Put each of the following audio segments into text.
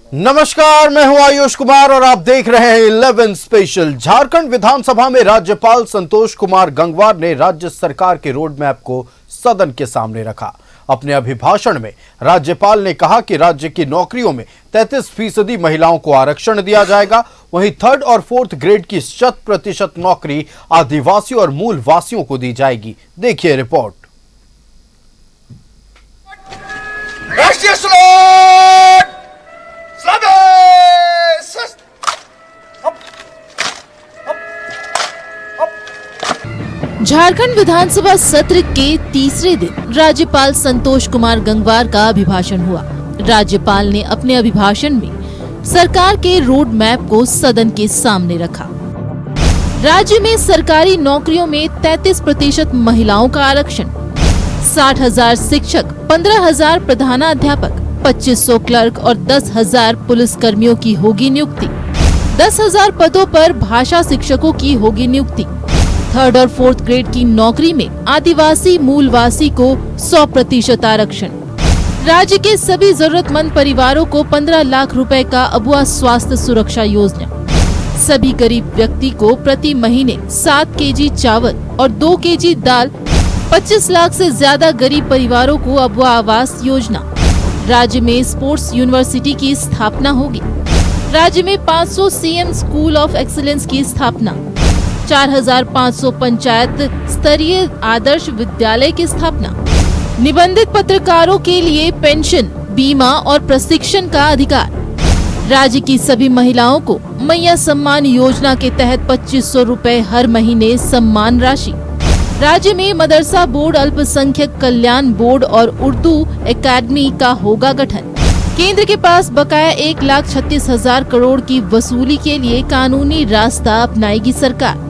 नमस्कार, मैं हूं आयुष कुमार और आप देख रहे हैं 11 स्पेशल। झारखंड विधानसभा में राज्यपाल संतोष कुमार गंगवार ने राज्य सरकार के रोड मैप को सदन के सामने रखा। अपने अभिभाषण में राज्यपाल ने कहा कि राज्य की नौकरियों में 33% महिलाओं को आरक्षण दिया जाएगा। वहीं 3rd और 4th ग्रेड की 100% नौकरी आदिवासियों और मूल वासियों को दी जाएगी। देखिए रिपोर्ट। राष्ट्रीय स्लोगन झारखंड विधानसभा सत्र के तीसरे दिन राज्यपाल संतोष कुमार गंगवार का अभिभाषण हुआ। राज्यपाल ने अपने अभिभाषण में सरकार के रोड मैप को सदन के सामने रखा। राज्य में सरकारी नौकरियों में 33% महिलाओं का आरक्षण, 60,000 शिक्षक, 15,000 प्रधानाध्यापक, 2500 क्लर्क और 10,000 पुलिस कर्मियों की होगी नियुक्ति। 10,000 पदों पर भाषा शिक्षकों की होगी नियुक्ति। 3rd और 4th ग्रेड की नौकरी में आदिवासी मूलवासी को 100% आरक्षण। राज्य के सभी जरूरतमंद परिवारों को 15 लाख रुपए का अबुआ स्वास्थ्य सुरक्षा योजना। सभी गरीब व्यक्ति को प्रति महीने 7 केजी चावल और 2 केजी दाल। 25 लाख से ज्यादा गरीब परिवारों को अबुआ आवास योजना। राज्य में स्पोर्ट्स यूनिवर्सिटी की स्थापना होगी। राज्य में 500 सीएम स्कूल ऑफ एक्सीलेंस की स्थापना। 4,500 पंचायत स्तरीय आदर्श विद्यालय की स्थापना। निबंधित पत्रकारों के लिए पेंशन, बीमा और प्रशिक्षण का अधिकार। राज्य की सभी महिलाओं को मैया सम्मान योजना के तहत 2500 रुपए हर महीने सम्मान राशि। राज्य में मदरसा बोर्ड, अल्पसंख्यक कल्याण बोर्ड और उर्दू एकेडमी का होगा गठन। केंद्र के पास बकाया 1,36,000 करोड़ की वसूली के लिए कानूनी रास्ता अपनाएगी सरकार।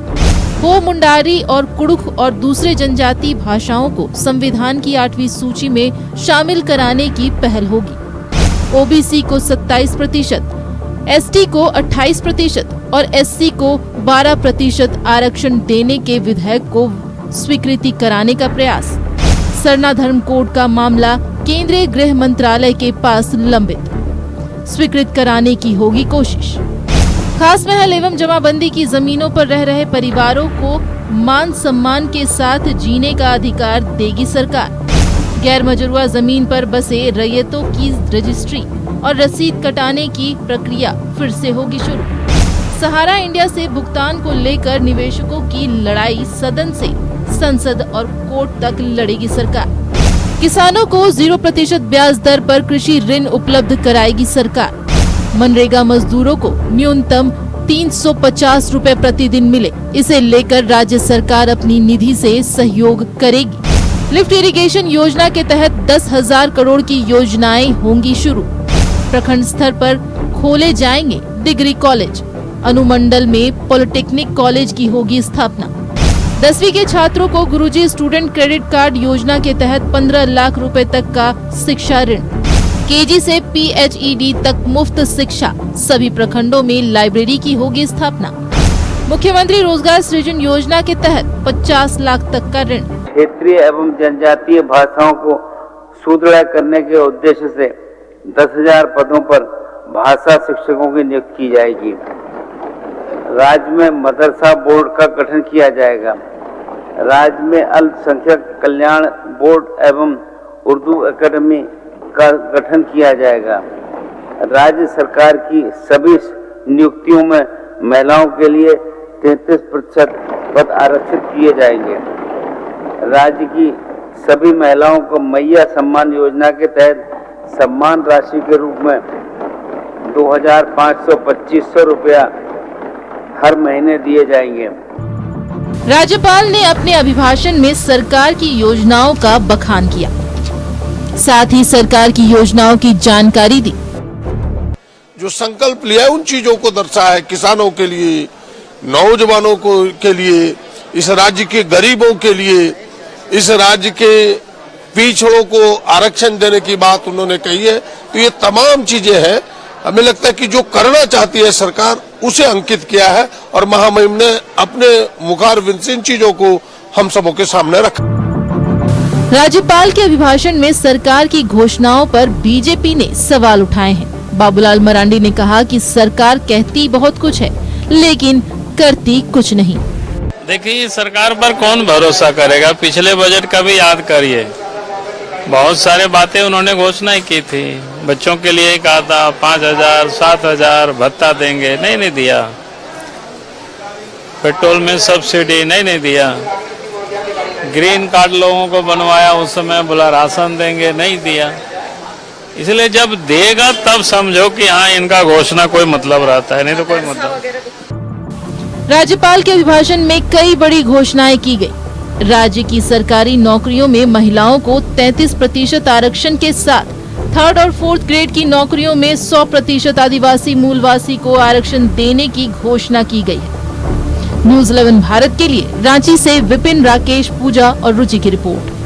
हो, मुंडारी और कुड़ुख और दूसरे जनजाति भाषाओं को संविधान की 8वीं सूची में शामिल कराने की पहल होगी। ओबीसी को 27%, एसटी को 28% और एससी को 12% आरक्षण देने के विधेयक को स्वीकृति कराने का प्रयास। सरना धर्म कोड का मामला केंद्रीय गृह मंत्रालय के पास लंबित, स्वीकृत कराने की होगी कोशिश। खास महल एवं जमाबंदी की जमीनों पर रह रहे परिवारों को मान सम्मान के साथ जीने का अधिकार देगी सरकार। गैर मजरूआ जमीन पर बसे रैयतों की रजिस्ट्री और रसीद कटाने की प्रक्रिया फिर से होगी शुरू। सहारा इंडिया से भुगतान को लेकर निवेशकों की लड़ाई सदन से संसद और कोर्ट तक लड़ेगी सरकार। किसानों को 0% ब्याज दर पर कृषि ऋण उपलब्ध कराएगी सरकार। मनरेगा मजदूरों को न्यूनतम 350 रुपए प्रतिदिन मिले, इसे लेकर राज्य सरकार अपनी निधि से सहयोग करेगी। लिफ्ट इरिगेशन योजना के तहत 10,000 करोड़ की योजनाएं होंगी शुरू। प्रखंड स्तर पर खोले जाएंगे डिग्री कॉलेज। अनुमंडल में पॉलिटेक्निक कॉलेज की होगी स्थापना। 10वीं के छात्रों को गुरुजी स्टूडेंट क्रेडिट कार्ड योजना के तहत 15 लाख रुपए तक का शिक्षा ऋण। केजी से पीएचईडी तक मुफ्त शिक्षा। सभी प्रखंडों में लाइब्रेरी की होगी स्थापना। मुख्यमंत्री रोजगार सृजन योजना के तहत 50 लाख तक का ऋण। क्षेत्रीय एवं जनजातीय भाषाओं को सुदृढ़ करने के उद्देश्य से 10,000 पदों पर भाषा शिक्षकों की नियुक्ति की जाएगी। राज्य में मदरसा बोर्ड का गठन किया जाएगा। राज्य में अल्पसंख्यक कल्याण बोर्ड एवं उर्दू एकेडमी का गठन किया जाएगा। राज्य सरकार की सभी नियुक्तियों में महिलाओं के लिए 33% पद आरक्षित किए जाएंगे। राज्य की सभी महिलाओं को मैया सम्मान योजना के तहत सम्मान राशि के रूप में 2,500-2,500 रुपया हर महीने दिए जाएंगे। राज्यपाल ने अपने अभिभाषण में सरकार की योजनाओं का बखान किया, साथ ही सरकार की योजनाओं की जानकारी दी। जो संकल्प लिया है उन चीजों को दर्शाया है। किसानों के लिए, नौजवानों को के लिए, इस राज्य के गरीबों के लिए, इस राज्य के पिछड़ों को आरक्षण देने की बात उन्होंने कही है। तो ये तमाम चीजें हैं, हमें लगता है कि जो करना चाहती है सरकार उसे अंकित किया है और महामहिम ने अपने मुखारविंद से इन चीजों को हम सबों के सामने रखा। राज्यपाल के अभिभाषण में सरकार की घोषणाओं पर बीजेपी ने सवाल उठाए हैं। बाबूलाल मरांडी ने कहा कि सरकार कहती बहुत कुछ है लेकिन करती कुछ नहीं। देखिए, सरकार पर कौन भरोसा करेगा। पिछले बजट का भी याद करिए, बहुत सारे बातें उन्होंने घोषणाएं की थी। बच्चों के लिए कहा था 5,000 7,000 भत्ता देंगे, नहीं दिया। पेट्रोल में सब्सिडी नहीं दिया। ग्रीन कार्ड लोगों को बनवाया, उस समय बोला राशन देंगे, नहीं दिया। इसलिए जब देगा तब समझो कि हाँ, इनका घोषणा कोई मतलब रहता है, नहीं तो कोई मतलब। राज्यपाल के अभिभाषण में कई बड़ी घोषणाएं की गई। राज्य की सरकारी नौकरियों में महिलाओं को 33% आरक्षण के साथ 3rd और 4th ग्रेड की नौकरियों में 100% आदिवासी मूलवासी को आरक्षण देने की घोषणा की गई है। न्यूज़ 11 भारत के लिए रांची से विपिन, राकेश, पूजा और रुचि की रिपोर्ट।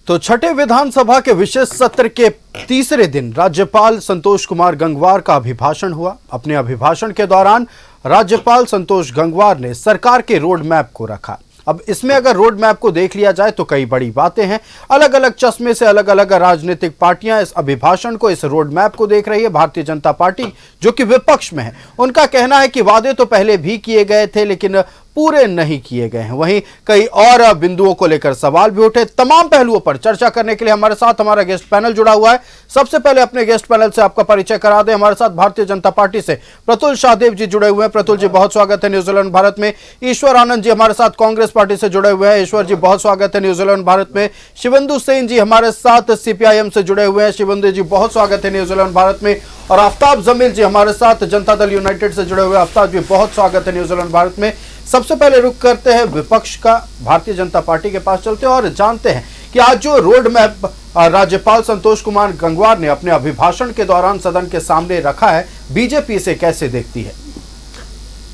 तो छठे विधानसभा के विशेष सत्र के तीसरे दिन राज्यपाल संतोष कुमार गंगवार का अभिभाषण हुआ। अपने अभिभाषण के दौरान राज्यपाल संतोष गंगवार ने सरकार के रोड मैप को रखा। अब इसमें अगर रोड मैप को देख लिया जाए तो कई बड़ी बातें हैं। अलग अलग चश्मे से अलग अलग राजनीतिक पार्टियां इस अभिभाषण को, इस रोड मैप को देख रही है। भारतीय जनता पार्टी जो कि विपक्ष में है, उनका कहना है कि वादे तो पहले भी किए गए थे लेकिन पूरे नहीं किए गए हैं। वहीं कई और बिंदुओं को लेकर सवाल भी उठे। तमाम पहलुओं पर चर्चा करने के लिए हमारे साथ हमारा गेस्ट पैनल जुड़ा हुआ है। सबसे पहले अपने गेस्ट पैनल से आपका परिचय करा दें। हमारे साथ भारतीय जनता पार्टी से प्रतुल शाहदेव जी जुड़े हुए हैं। प्रतुल जी, बहुत स्वागत है न्यूज़ 11 भारत में। ईश्वर आनंद जी हमारे साथ कांग्रेस पार्टी से जुड़े हुए हैं। ईश्वर जी, बहुत स्वागत है न्यूज़ 11 भारत में। शिवेंदु सेन जी हमारे साथ सीपीआईएम से जुड़े हुए हैं। शिवेंदु जी, बहुत स्वागत है न्यूज़ 11 भारत में। और आफ्ताब जमील जी हमारे साथ जनता दल यूनाइटेड से जुड़े हुए। आफ्ताब जी, बहुत स्वागत है न्यूज़ 11 भारत में। सबसे पहले रुख करते हैं विपक्ष का, भारतीय जनता पार्टी के पास चलते हैं और जानते हैं कि आज जो रोड मैप राज्यपाल संतोष कुमार गंगवार ने अपने अभिभाषण के दौरान सदन के सामने रखा है, बीजेपी इसे कैसे देखती है?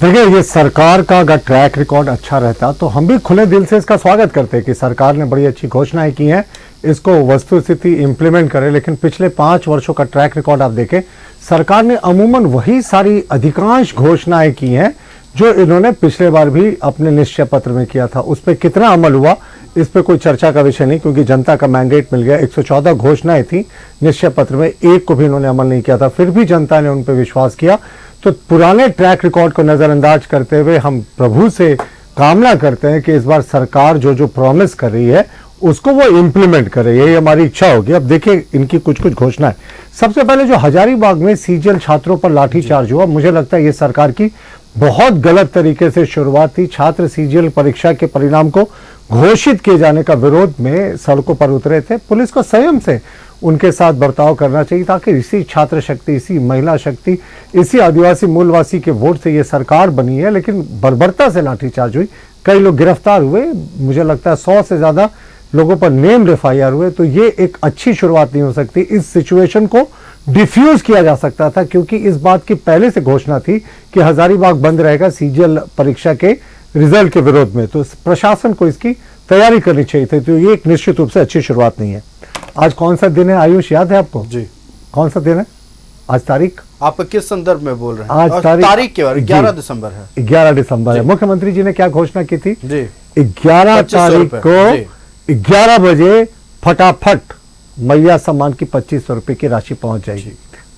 देखिए, ये सरकार का अगर ट्रैक रिकॉर्ड अच्छा रहता तो हम भी खुले दिल से इसका स्वागत करते हैं कि सरकार ने बड़ी अच्छी घोषणाएं की हैं, इसको वस्तुस्थिति इंप्लीमेंट करे। लेकिन पिछले 5 वर्षों का ट्रैक रिकॉर्ड आप देखें, सरकार ने अमूमन वही सारी अधिकांश घोषणाएं की हैं जो इन्होंने पिछले बार भी अपने निश्चय पत्र में किया था। उस पर कितना अमल हुआ, इस पर कोई चर्चा का विषय नहीं, क्योंकि जनता का मैंडेट मिल गया। 114 घोषणाएं थी निश्चय पत्र में, एक को भी इन्होंने अमल नहीं किया था, फिर भी जनता ने उन पर विश्वास किया। तो पुराने ट्रैक रिकॉर्ड को नजरअंदाज करते हुए हम प्रभु से कामना करते हैं कि इस बार सरकार जो प्रॉमिस कर रही है उसको वो इंप्लीमेंट करे, यही हमारी इच्छा होगी। अब देखिए इनकी कुछ घोषणाएं। सबसे पहले जो हजारीबाग में सीजीएल छात्रों पर लाठीचार्ज हुआ, मुझे लगता है ये सरकार की बहुत गलत तरीके से शुरुआत थी। छात्र सीजीएल परीक्षा के परिणाम को घोषित किए जाने का विरोध में सड़कों पर उतरे थे। पुलिस को संयम से उनके साथ बर्ताव करना चाहिए ताकि इसी छात्र शक्ति, इसी महिला शक्ति, इसी आदिवासी मूलवासी के वोट से ये सरकार बनी है। लेकिन बर्बरता से लाठीचार्ज हुई, कई लोग गिरफ्तार हुए, मुझे लगता है 100 से ज्यादा लोगों पर नेम्ड एफआईआर हुए। तो ये एक अच्छी शुरुआत नहीं हो सकती। इस सिचुएशन को डिफ्यूज किया जा सकता था, क्योंकि इस बात की पहले से घोषणा थी कि हजारीबाग बंद रहेगा सीजीएल परीक्षा के रिजल्ट के विरोध में। तो प्रशासन को इसकी तैयारी करनी चाहिए थी। तो ये एक निश्चित रूप से अच्छी शुरुआत नहीं है। आज कौन सा दिन है आयुष, याद है आपको? जी, कौन सा दिन है आज? तारीख आप किस संदर्भ में बोल रहे हैं? आज तारीख के बारे 11 दिसंबर है। 11 दिसंबर है। मुख्यमंत्री जी ने क्या घोषणा की थी जी? 11 तारीख को 11 बजे फटाफट मैया सम्मान की 2500 रुपए की राशि पहुंच जाएगी।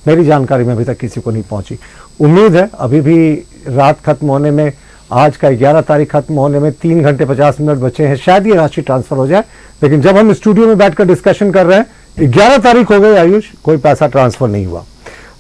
मेरी जानकारी में अभी तक किसी को नहीं पहुंची। उम्मीद है अभी भी रात खत्म होने में, आज का 11 तारीख खत्म होने में 3 घंटे 50 मिनट बचे हैं, शायद ये राशि ट्रांसफर हो जाए। लेकिन जब हम स्टूडियो में बैठकर डिस्कशन कर रहे हैं 11 तारीख हो गई आयुष, कोई पैसा ट्रांसफर नहीं हुआ।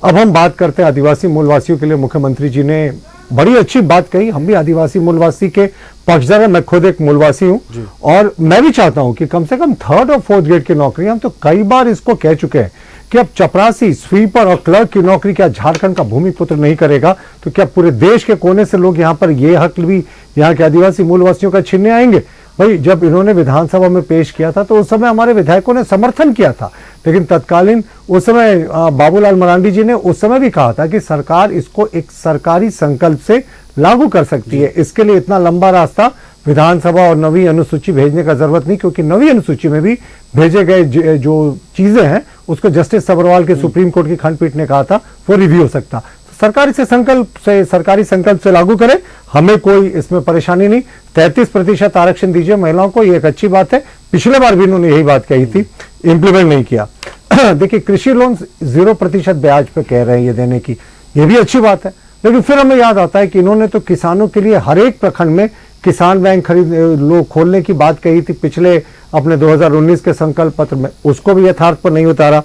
अब हम बात करते हैं आदिवासी मूलवासियों के लिए। मुख्यमंत्री जी ने बड़ी अच्छी बात कही। हम भी आदिवासी मूलवासी के पक्षधर हैं, मैं खुद एक मूलवासी हूं और मैं भी चाहता हूं कि कम से कम 3rd और 4th ग्रेड की नौकरी, हम तो कई बार इसको कह चुके हैं कि अब चपरासी, स्वीपर और क्लर्क की नौकरी क्या झारखंड का भूमिपुत्र नहीं करेगा? तो क्या पूरे देश के कोने से लोग यहाँ पर ये हक भी यहाँ के आदिवासी मूलवासियों का छीनने आएंगे? भाई, जब इन्होंने विधानसभा में पेश किया था तो उस समय हमारे विधायकों ने समर्थन किया था, लेकिन तत्कालीन उस समय बाबूलाल मरांडी जी ने उस समय भी कहा था कि सरकार इसको एक सरकारी संकल्प से लागू कर सकती है। इसके लिए इतना लंबा रास्ता विधानसभा और नवी अनुसूची भेजने का जरूरत नहीं, क्योंकि नवी अनुसूची में भी भेजे गए जो चीजें हैं उसको जस्टिस सब्रवाल के सुप्रीम कोर्ट की खंडपीठ ने कहा था वो रिव्यू हो सकता। सरकारी संकल्प से लागू करें, हमें कोई इसमें परेशानी नहीं। 33% आरक्षण दीजिए महिलाओं को, ये एक अच्छी बात है। पिछले बार भी इन्होंने यही बात कही थी, इंप्लीमेंट नहीं किया। देखिए कृषि लोन 0% ब्याज पे कह रहे हैं ये देने की, ये भी अच्छी बात है, लेकिन फिर हमें याद आता है कि इन्होंने तो किसानों के लिए हर एक प्रखंड में किसान बैंक खोलने की बात कही थी पिछले अपने 2019 के संकल्प पत्र में, उसको भी यथार्थ पर नहीं उतारा।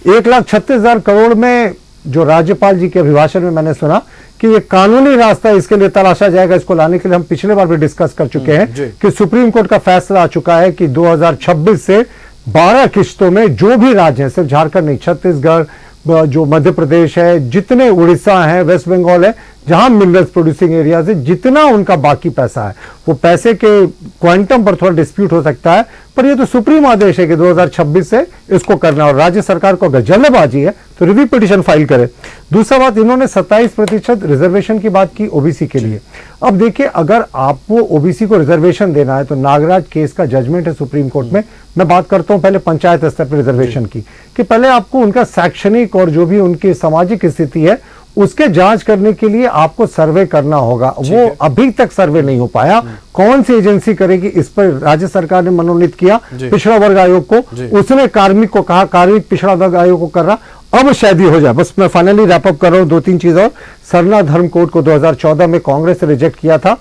1,36,000 करोड़ में जो राज्यपाल जी के अभिभाषण में मैंने सुना कि ये कानूनी रास्ता इसके लिए तलाशा जाएगा, इसको लाने के लिए हम पिछले बार भी डिस्कस कर चुके हैं कि सुप्रीम कोर्ट का फैसला आ चुका है कि 2026 से 12 किश्तों में जो भी राज्य हैं, सिर्फ झारखंड नहीं, छत्तीसगढ़, जो मध्य प्रदेश है, जितने उड़ीसा है, वेस्ट बंगाल है, जहां मिनरल्स प्रोड्यूसिंग एरियाज है, जितना उनका बाकी पैसा है, वो पैसे के क्वांटम पर थोड़ा डिस्प्यूट हो सकता है, पर ये तो सुप्रीम आदेश है कि 2026 से इसको करना, और राज्य सरकार को अगर जल्दबाजी है तो रिव्यू पिटीशन फाइल करे। दूसरा बात, इन्होंने 27% रिजर्वेशन की बात की ओबीसी के लिए। अब देखिए, अगर आपको ओबीसी को रिजर्वेशन देना है तो नागराज केस का जजमेंट है सुप्रीम कोर्ट में। मैं बात करता हूं पहले पंचायत स्तर पर रिजर्वेशन की, कि पहले आपको उनका शैक्षणिक और जो भी उनकी सामाजिक स्थिति है उसके जांच करने के लिए आपको सर्वे करना होगा। वो अभी तक सर्वे नहीं हो पाया। कौन सी एजेंसी करेगी, इस पर राज्य सरकार ने मनोनीत किया पिछड़ा वर्ग आयोग को, उसने कार्मिक को कहा, कार्मिक पिछड़ा वर्ग आयोग को कर रहा, अब शायद ही हो जाए। बस मैं फाइनली रैप अप कर रहा हूं, 2-3 चीज और। सरना धर्म कोड को 2014 में कांग्रेस ने रिजेक्ट किया था,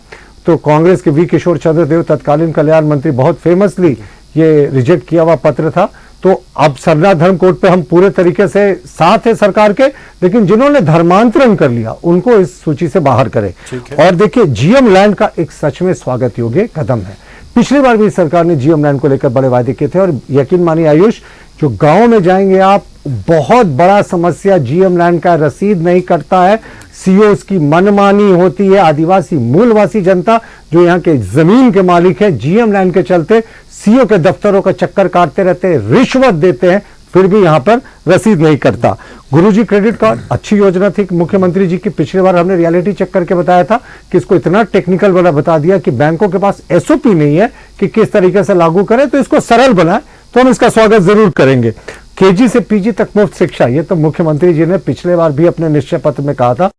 तो कांग्रेस के वी किशोर चंद्र देव तत्कालीन कल्याण मंत्री, बहुत फेमसली ये रिजेक्ट किया हुआ पत्र था। तो अब सरना धर्म कोड पे हम पूरे तरीके से साथ है सरकार के, लेकिन जिन्होंने धर्मांतरण कर लिया उनको इस सूची से बाहर करें। और देखिए, जीएम लैंड का एक सच में स्वागत योग्य कदम है। पिछली बार भी सरकार ने जीएम लैंड को लेकर बड़े वादे किए थे, और यकीन मानिए आयुष, जो गांव में जाएंगे आप, बहुत बड़ा समस्या जीएम लैंड का रसीद नहीं करता है, सीओस की मनमानी होती है। आदिवासी मूलवासी जनता जो यहाँ के जमीन के मालिक है, जीएम लैंड के चलते सीओ के दफ्तरों का चक्कर काटते रहते हैं, रिश्वत देते हैं, फिर भी यहां पर रसीद नहीं करता। गुरुजी क्रेडिट कार्ड अच्छी योजना थी मुख्यमंत्री जी की, पिछली बार हमने रियलिटी चेक करके बताया था कि इसको इतना टेक्निकल वाला बता दिया कि बैंकों के पास एसओपी नहीं है कि किस तरीके से लागू करें, तो इसको सरल बनाए, तो हम इसका स्वागत जरूर करेंगे। केजी से पीजी तक मुफ्त शिक्षा, ये तो मुख्यमंत्री जी ने पिछले बार भी अपने निश्चय पत्र में कहा था,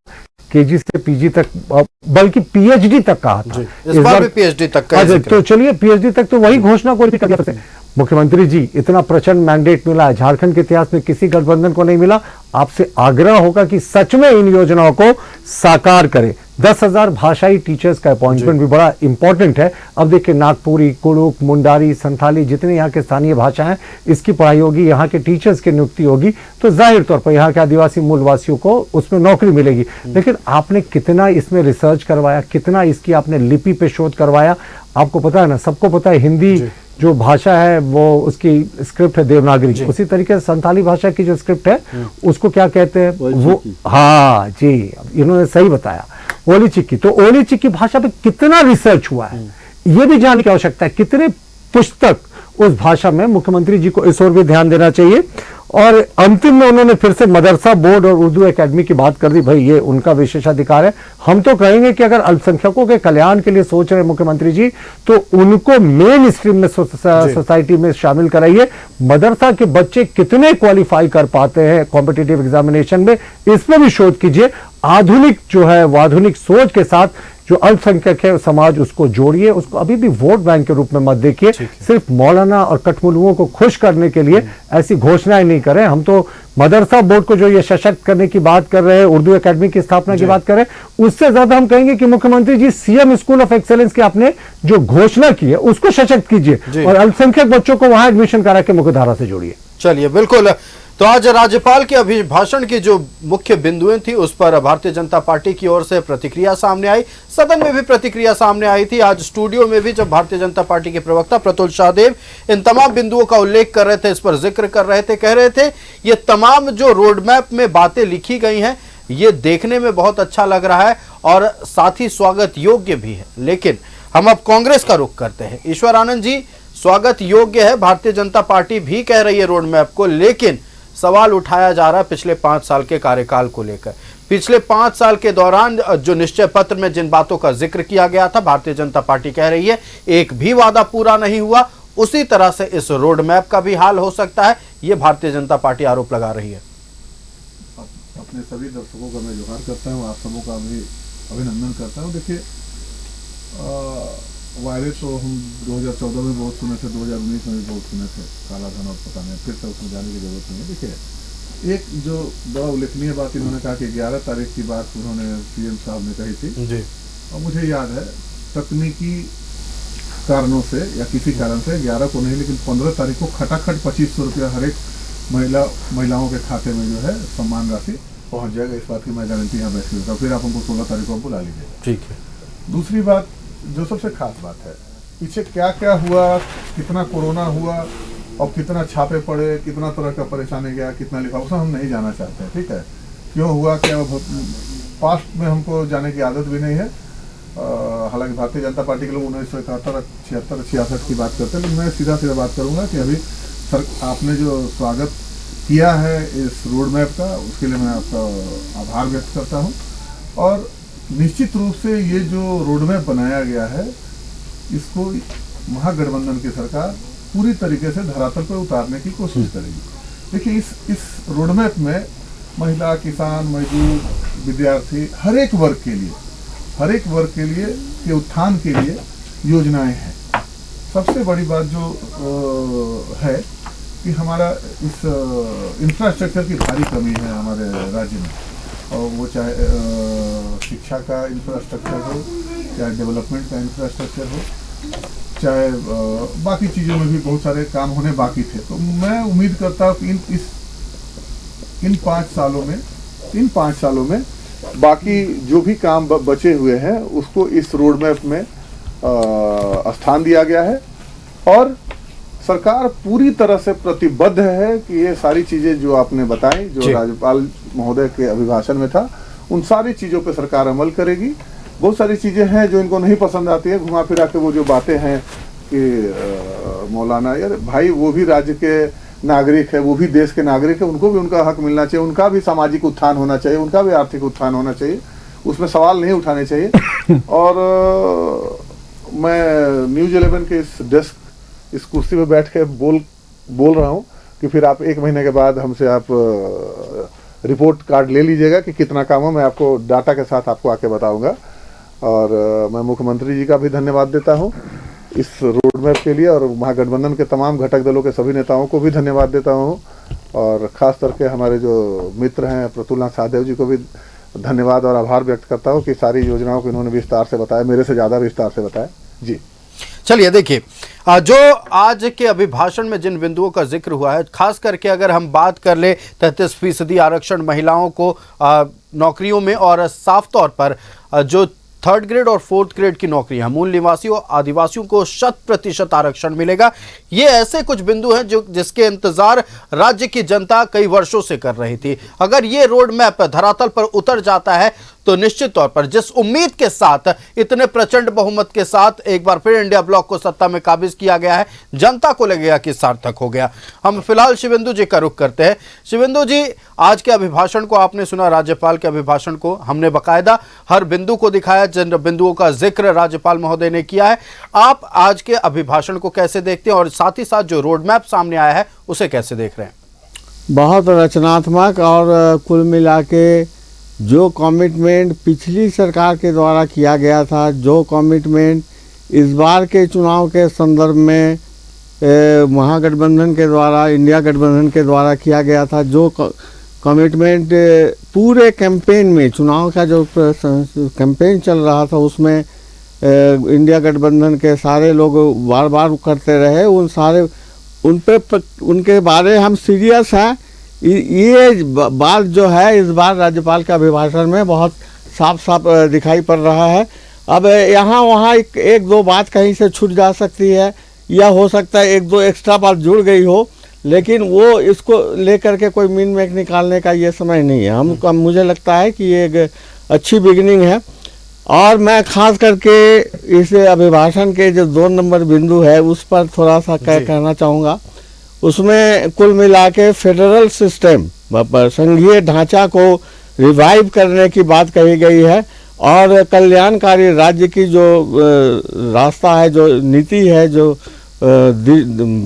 केजी से पीजी तक, बल्कि पीएचडी तक कहा था, इस बार भी पीएचडी तक का जिक्र। तो चलिए पीएचडी तक तो वही घोषणा को भी कर दिया। मुख्यमंत्री जी, इतना प्रचंड मैंडेट मिला है, झारखंड के इतिहास में किसी गठबंधन को नहीं मिला। आपसे आग्रह होगा कि सच में इन योजनाओं को साकार करें। 10,000 भाषाई टीचर्स का अपॉइंटमेंट भी बड़ा इंपॉर्टेंट है। अब देखिए, नागपुरी, कुड़ुक, मुंडारी, संथाली, जितने यहाँ के स्थानीय भाषा हैं, इसकी पढ़ाई होगी, यहाँ के टीचर्स की नियुक्ति होगी, तो जाहिर तौर पर यहाँ के आदिवासी मूलवासियों को उसमें नौकरी मिलेगी। लेकिन आपने कितना इसमें रिसर्च करवाया, कितना इसकी आपने लिपि पे शोध करवाया, आपको पता है ना, सबको पता है हिंदी जो भाषा है वो उसकी स्क्रिप्ट है देवनागरी, उसी तरीके से संथाली भाषा की जो स्क्रिप्ट है उसको क्या कहते हैं वो, हाँ जी, इन्होंने सही बताया, ओली चिक्की। तो ओली चिक्की भाषा पे कितना रिसर्च हुआ है ये भी जानने की आवश्यकता है, कितने पुस्तक उस भाषा में, मुख्यमंत्री जी को इस ओर भी ध्यान देना चाहिए। और अंतिम में उन्होंने फिर से मदरसा बोर्ड और उर्दू एकेडमी की बात कर दी। भाई ये उनका विशेषाधिकार है। हम तो कहेंगे कि अगर अल्पसंख्यकों के कल्याण के लिए सोच रहे मुख्यमंत्री जी, तो उनको मेन स्ट्रीम में सोसाइटी में शामिल कराइए। मदरसा के बच्चे कितने क्वालिफाई कर पाते हैं कॉम्पिटिटिव एग्जामिनेशन में, इस पर भी शोध कीजिए। आधुनिक जो है वो आधुनिक सोच के साथ जो अल्पसंख्यक है समाज, उसको जोड़िए, उसको अभी भी वोट बैंक के रूप में मत देखिए। सिर्फ मौलाना और कठमुलुओं को खुश करने के लिए ऐसी घोषणाएं नहीं करें। हम तो मदरसा बोर्ड को जो ये सशक्त करने की बात कर रहे हैं, उर्दू एकेडमी की स्थापना की बात कर रहे हैं, उससे ज्यादा हम कहेंगे कि मुख्यमंत्री जी सीएम स्कूल ऑफ एक्सेलेंस की आपने जो घोषणा की है उसको सशक्त कीजिए और अल्पसंख्यक बच्चों को वहां एडमिशन करा के मुख्य धारा से जोड़िए। चलिए, बिल्कुल। तो आज राज्यपाल के अभिभाषण की जो मुख्य बिंदुएं थी उस पर भारतीय जनता पार्टी की ओर से प्रतिक्रिया सामने आई, सदन में भी प्रतिक्रिया सामने आई थी। आज स्टूडियो में भी जब भारतीय जनता पार्टी के प्रवक्ता प्रतुल शाहदेव इन तमाम बिंदुओं का उल्लेख कर रहे थे, इस पर जिक्र कर रहे थे, कह रहे थे ये तमाम जो रोडमैप में बातें लिखी गई हैं ये देखने में बहुत अच्छा लग रहा है और साथ ही स्वागत योग्य भी है। लेकिन हम अब कांग्रेस का रुख करते हैं। ईश्वर आनंद जी, स्वागत योग्य है, भारतीय जनता पार्टी भी कह रही है रोडमैप को, लेकिन सवाल उठाया जा रहा है पिछले 5 साल के कार्यकाल को लेकर। पिछले 5 साल के दौरान जो निश्चय पत्र में जिन बातों का जिक्र किया गया था, भारतीय जनता पार्टी कह रही है एक भी वादा पूरा नहीं हुआ। उसी तरह से इस रोड मैप का भी हाल हो सकता है, ये भारतीय जनता पार्टी आरोप लगा रही है। अपने सभी दर्शकों का मैं जोहार करता हूँ, आप सबों का भी अभिनंदन करता हूँ। देखिए, वायदे तो हम 2014 में बहुत सुने थे, 2019 में भी बहुत सुने थे, काला धन और पता नहीं, फिर से उसमें जाने की जरूरत नहीं है। देखिए, एक जो बड़ा उल्लेखनीय बात इन्होंने कहा कि 11 तारीख की बात उन्होंने सीएम साहब ने कही थी जी। और मुझे याद है तकनीकी कारणों से या किसी कारण से 11 को नहीं लेकिन 15 तारीख को खटाखट 2500 रुपया हर एक महिलाओं के खाते में जो है सम्मान राशि पहुंच जाएगा। इस बात की मैं गारंटी यहाँ बैठ के, फिर आप हमको 16 तारीख को बुला लीजिएगा। ठीक है। दूसरी बात जो सबसे खास बात है, पीछे क्या क्या हुआ, कितना कोरोना हुआ और कितना छापे पड़े, कितना तरह का परेशानी गया, कितना लिखा, उसमें हम नहीं जाना चाहते हैं। ठीक है, क्यों हुआ क्या, पास्ट में हमको जाने की आदत भी नहीं है। हालांकि भारतीय जनता पार्टी के लोग 1971, 76, 66 की बात करते हैं, लेकिन मैं सीधा सीधा बात करूंगा कि अभी सर आपने जो स्वागत किया है इस रोड मैप का, उसके लिए मैं आपका आभार व्यक्त करता हूं। और निश्चित रूप से ये जो रोड मैप बनाया गया है, इसको महागठबंधन की सरकार पूरी तरीके से धरातल पर उतारने की कोशिश करेगी। देखिए, इस रोड मैप में महिला, किसान, मजदूर, विद्यार्थी, हर एक वर्ग के लिए के उत्थान के लिए योजनाएं हैं। सबसे बड़ी बात जो है कि हमारा इस इंफ्रास्ट्रक्चर की भारी कमी है हमारे राज्य में, और वो चाहे शिक्षा का इंफ्रास्ट्रक्चर हो, चाहे डेवलपमेंट का इंफ्रास्ट्रक्चर हो, चाहे बाकी चीज़ों में भी बहुत सारे काम होने बाकी थे। तो मैं उम्मीद करता हूँ कि इन 5 सालों में बाकी जो भी काम बचे हुए हैं उसको इस रोड मैप में स्थान दिया गया है। और सरकार पूरी तरह से प्रतिबद्ध है कि ये सारी चीज़ें जो आपने बताई, जो राज्यपाल महोदय के अभिभाषण में था, उन सारी चीज़ों पे सरकार अमल करेगी। बहुत सारी चीज़ें हैं जो इनको नहीं पसंद आती है, घुमा फिरा के वो जो बातें हैं कि मौलाना, यार भाई वो भी राज्य के नागरिक है, वो भी देश के नागरिक है, उनको भी उनका हक मिलना चाहिए, उनका भी सामाजिक उत्थान होना चाहिए, उनका भी आर्थिक उत्थान होना चाहिए, उसमें सवाल नहीं उठाने चाहिए। और मैं न्यूज़ 11 के इस कुर्सी पे बैठ के बोल रहा हूँ कि फिर आप 1 महीने के बाद हमसे आप रिपोर्ट कार्ड ले लीजिएगा कि कितना काम हो, मैं आपको डाटा के साथ आपको आके बताऊंगा। और मैं मुख्यमंत्री जी का भी धन्यवाद देता हूं इस रोड मैप के लिए, और महागठबंधन के तमाम घटक दलों के सभी नेताओं को भी धन्यवाद देता हूं, और ख़ास करके हमारे जो मित्र हैं प्रतुलनाथ सहदेव जी को भी धन्यवाद और आभार व्यक्त करता हूं कि सारी योजनाओं को इन्होंने विस्तार से बताया, मेरे से ज़्यादा विस्तार से बताया जी। चलिए देखिए, जो आज के अभिभाषण में जिन बिंदुओं का जिक्र हुआ है, खास करके अगर हम बात कर ले 33% आरक्षण महिलाओं को नौकरियों में, और साफ तौर पर जो 3rd ग्रेड और 4th ग्रेड की नौकरियां, मूल निवासियों आदिवासियों को 100% आरक्षण मिलेगा। ये ऐसे कुछ बिंदु हैं जो जिसके इंतजार राज्य की जनता कई वर्षों से कर रही थी। अगर ये रोड मैप धरातल पर उतर जाता है तो निश्चित तौर पर जिस उम्मीद के साथ इतने प्रचंड बहुमत के साथ एक बार फिर इंडिया ब्लॉक को सत्ता में काबिज किया गया है, जनता को लगेगा कि सार्थक हो गया। हम फिलहाल शिवेंदु जी का रुख करते हैं। शिवेंदु जी, आज के अभिभाषण को आपने सुना, राज्यपाल के अभिभाषण को हमने बकायदा हर बिंदु को दिखाया, जिन बिंदुओं का जिक्र राज्यपाल महोदय ने किया है। आप आज के अभिभाषण को कैसे देखते हैं, और साथ ही साथ जो रोड मैप सामने आया है उसे कैसे देख रहे हैं? बहुत रचनात्मक, और कुल मिला के जो कमिटमेंट पिछली सरकार के द्वारा किया गया था, जो कमिटमेंट इस बार के चुनाव के संदर्भ में महागठबंधन के द्वारा, इंडिया गठबंधन के द्वारा किया गया था, जो कमिटमेंट पूरे कैंपेन में, चुनाव का जो कैंपेन चल रहा था उसमें इंडिया गठबंधन के सारे लोग बार बार करते रहे, उनके बारे हम सीरियस हैं। ये बात जो है इस बार राज्यपाल के अभिभाषण में बहुत साफ साफ दिखाई पड़ रहा है। अब यहाँ वहाँ एक दो बात कहीं से छूट जा सकती है, या हो सकता है 1-2 एक्स्ट्रा बात जुड़ गई हो, लेकिन वो इसको लेकर के कोई मीन मेक निकालने का ये समय नहीं है। मुझे लगता है कि ये एक अच्छी बिगिनिंग है। और मैं खास करके इस अभिभाषण के जो 2 नंबर बिंदु है उस पर थोड़ा सा कहना चाहूँगा। उसमें कुल मिला के फेडरल सिस्टम, संघीय ढांचा को रिवाइव करने की बात कही गई है, और कल्याणकारी राज्य की जो रास्ता है, जो नीति है, जो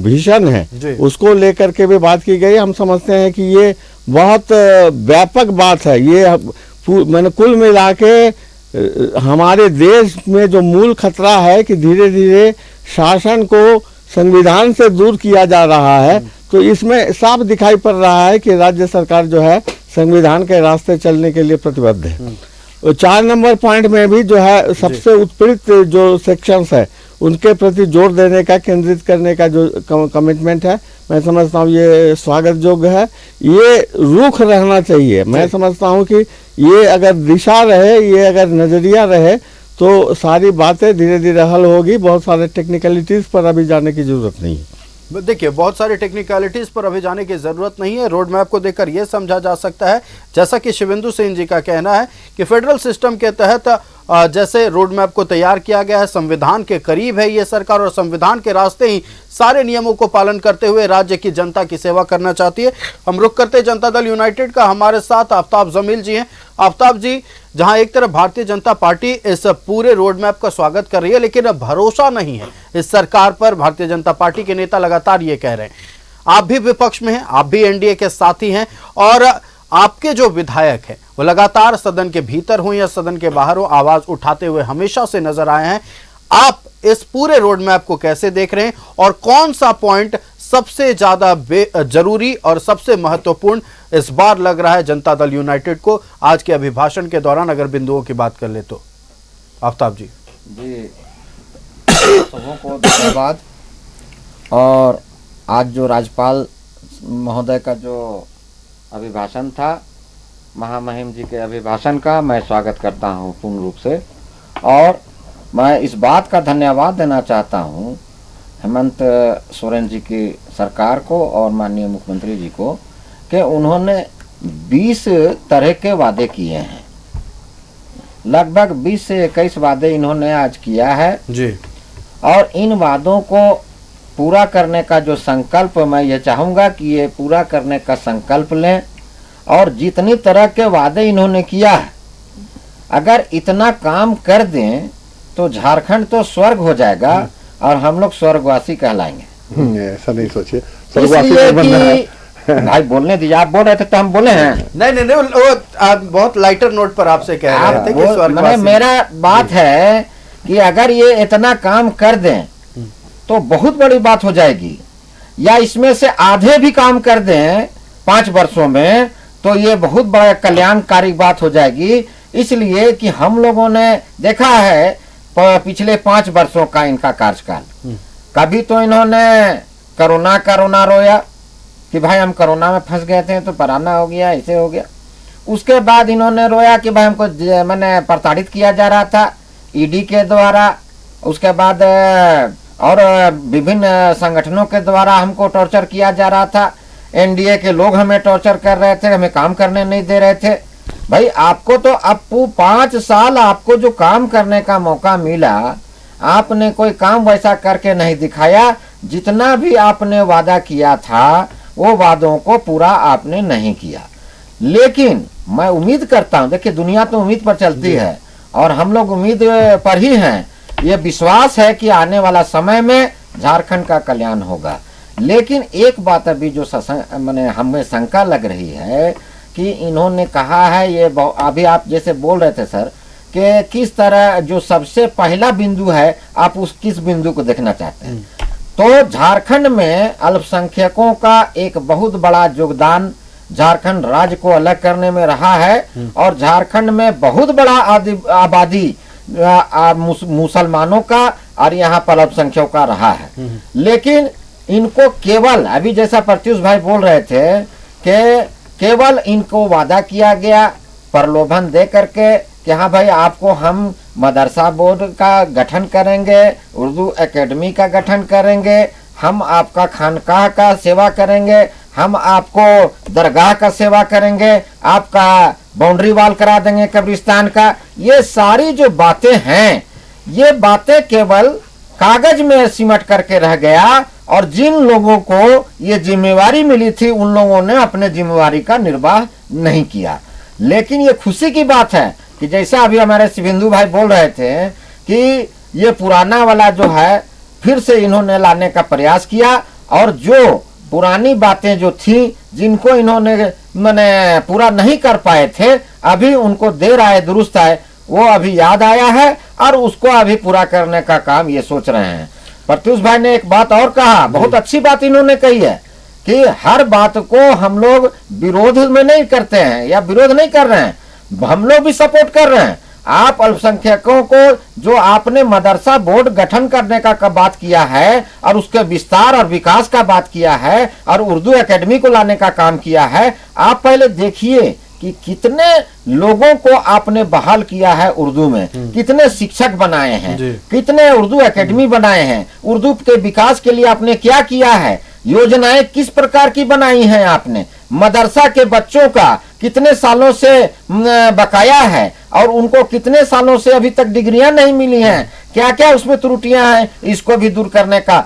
विजन है, उसको लेकर के भी बात की गई। हम समझते हैं कि ये बहुत व्यापक बात है। ये मैंने कुल मिला के हमारे देश में जो मूल खतरा है कि धीरे धीरे शासन को संविधान से दूर किया जा रहा है, तो इसमें साफ दिखाई पड़ रहा है कि राज्य सरकार जो है संविधान के रास्ते चलने के लिए प्रतिबद्ध है। 4 नंबर पॉइंट में भी जो है सबसे उत्पीड़ित जो सेक्शंस है उनके प्रति जोर देने का, केंद्रित करने का जो कमिटमेंट है, मैं समझता हूँ ये स्वागत योग्य है। ये रुख रहना चाहिए। मैं समझता हूँ कि ये अगर दिशा रहे, ये अगर नजरिया रहे तो सारी बातें धीरे धीरे हल होगी। बहुत सारे टेक्निकलिटीज पर अभी जाने की जरूरत नहीं है। देखिए, बहुत सारे टेक्निकलिटीज पर अभी जाने की जरूरत नहीं है। रोड मैप को देखकर यह समझा जा सकता है, जैसा कि शिवेंदु सिंह जी का कहना है कि फेडरल सिस्टम के तहत जैसे रोड मैप को तैयार किया गया है, संविधान के करीब है ये सरकार और संविधान के रास्ते ही सारे नियमों को पालन करते हुए राज्य की जनता की सेवा करना चाहती है। हम रुख करते जनता दल यूनाइटेड का, हमारे साथ आफ्ताब जमील जी हैं। आफ्ताब जी, जहां एक तरफ भारतीय जनता पार्टी इस पूरे रोड मैप का स्वागत कर रही है, लेकिन भरोसा नहीं है इस सरकार पर। भारतीय जनता पार्टी के नेता लगातार ये कह रहे हैं, आप भी विपक्ष में हैं, आप भी एनडीए के साथी हैं और आपके जो विधायक हैं वो लगातार सदन के भीतर हो या सदन के बाहर हो, आवाज उठाते हुए हमेशा से नजर आए हैं। आप इस पूरे रोड मैप को कैसे देख रहे हैं और कौन सा पॉइंट सबसे ज्यादा जरूरी और सबसे महत्वपूर्ण इस बार लग रहा है जनता दल यूनाइटेड को आज के अभिभाषण के दौरान, अगर बिंदुओं की बात कर ले तो? आफ्ताब जी। सबों को धन्यवाद। और आज जो राज्यपाल महोदय का जो अभिभाषण था, महामहिम जी के अभिभाषण का मैं स्वागत करता हूं पूर्ण रूप से। और मैं इस बात का धन्यवाद देना चाहता हूं हेमंत सोरेन जी की सरकार को और माननीय मुख्यमंत्री जी को कि उन्होंने 20 तरह के वादे किए हैं। लगभग 20 से 21 वादे इन्होंने आज किया है जी। और इन वादों को पूरा करने का जो संकल्प, मैं ये चाहूँगा कि ये पूरा करने का संकल्प लें। और जितनी तरह के वादे इन्होंने किया है, अगर इतना काम कर दें तो झारखंड तो स्वर्ग हो जाएगा और हम लोग स्वर्गवासी कहलाएंगे। ऐसा नहीं सोचिए, इसलिए कि भाई बोलने दीजिए, आप बोल रहे थे तो हम बोले हैं। नहीं, वो बहुत लाइटर नोट पर आपसे कह रहे थे कि स्वर्गवासी। मेरा बात है कि अगर ये इतना काम कर दें तो बहुत बड़ी बात हो जाएगी, या इसमें से आधे भी काम कर दें 5 वर्षों में तो ये बहुत बड़ा कल्याणकारी बात हो जाएगी। इसलिए कि हम लोगों ने देखा है पिछले 5 वर्षों का इनका कार्यकाल, कभी तो इन्होंने कोरोना रोया कि भाई हम कोरोना में फंस गए थे तो पराना हो गया, ऐसे हो गया। उसके बाद इन्होंने रोया कि भाई हमको मैंने प्रताड़ित किया जा रहा था ईडी के द्वारा। उसके बाद और विभिन्न संगठनों के द्वारा हमको टॉर्चर किया जा रहा था। एनडीए के लोग हमें टॉर्चर कर रहे थे, हमें काम करने नहीं दे रहे थे। भाई आपको तो अब 5 साल आपको जो काम करने का मौका मिला, आपने कोई काम वैसा करके नहीं दिखाया। जितना भी आपने वादा किया था वो वादों को पूरा आपने नहीं किया। लेकिन मैं उम्मीद करता हूं, देखिए दुनिया तो उम्मीद पर चलती है और हम लोग उम्मीद पर ही हैं। ये विश्वास है कि आने वाला समय में झारखंड का कल्याण होगा। लेकिन एक बात अभी जो मैंने हमें शंका लग रही है कि इन्होंने कहा है, ये अभी आप जैसे बोल रहे थे सर कि किस तरह जो सबसे पहला बिंदु है आप उस किस बिंदु को देखना चाहते हैं। तो झारखंड में अल्पसंख्यकों का एक बहुत बड़ा योगदान झारखंड राज्य को अलग करने में रहा है और झारखंड में बहुत बड़ा आबादी मुसलमानों का और यहाँ पर अल्पसंख्यकों का रहा है। लेकिन इनको केवल अभी जैसा प्रत्युष भाई बोल रहे थे कि केवल इनको वादा किया गया प्रलोभन दे करके कि हाँ भाई आपको हम मदरसा बोर्ड का गठन करेंगे, उर्दू एकेडमी का गठन करेंगे, हम आपका खानकाह का सेवा करेंगे, हम आपको दरगाह का सेवा करेंगे, आपका बाउंड्री वॉल करा देंगे कब्रिस्तान का। ये सारी जो बातें हैं, ये बातें केवल कागज में सिमट करके रह गया और जिन लोगों को ये जिम्मेवारी मिली थी उन लोगों ने अपने जिम्मेवारी का निर्वाह नहीं किया। लेकिन ये खुशी की बात है कि जैसा अभी हमारे शिवेंदु भाई बोल रहे थे कि ये पुराना वाला जो है फिर से इन्होंने लाने का प्रयास किया और जो पुरानी बातें जो थी जिनको इन्होंने पूरा नहीं कर पाए थे, अभी उनको देर आए दुरुस्त आए, वो अभी याद आया है और उसको अभी पूरा करने का काम ये सोच रहे हैं। प्रत्युष भाई ने एक बात और कहा, बहुत अच्छी बात इन्होंने कही है कि हर बात को हम लोग विरोध में नहीं करते हैं या विरोध नहीं कर रहे हैं, हम लोग भी सपोर्ट कर रहे हैं। आप अल्पसंख्यकों को जो आपने मदरसा बोर्ड गठन करने का बात किया है और उसके विस्तार और विकास का बात किया है और उर्दू एकेडमी को लाने का काम किया है, आप पहले देखिए कि कितने लोगों को आपने बहाल किया है उर्दू में, कितने शिक्षक बनाए हैं, कितने उर्दू एकेडमी बनाए हैं, उर्दू के विकास के लिए आपने क्या किया है, योजनाएं किस प्रकार की बनाई हैं आपने, मदरसा के बच्चों का कितने सालों से बकाया है और उनको कितने सालों से अभी तक डिग्रियां नहीं मिली हैं, क्या क्या उसमें त्रुटियां हैं, इसको भी दूर करने का।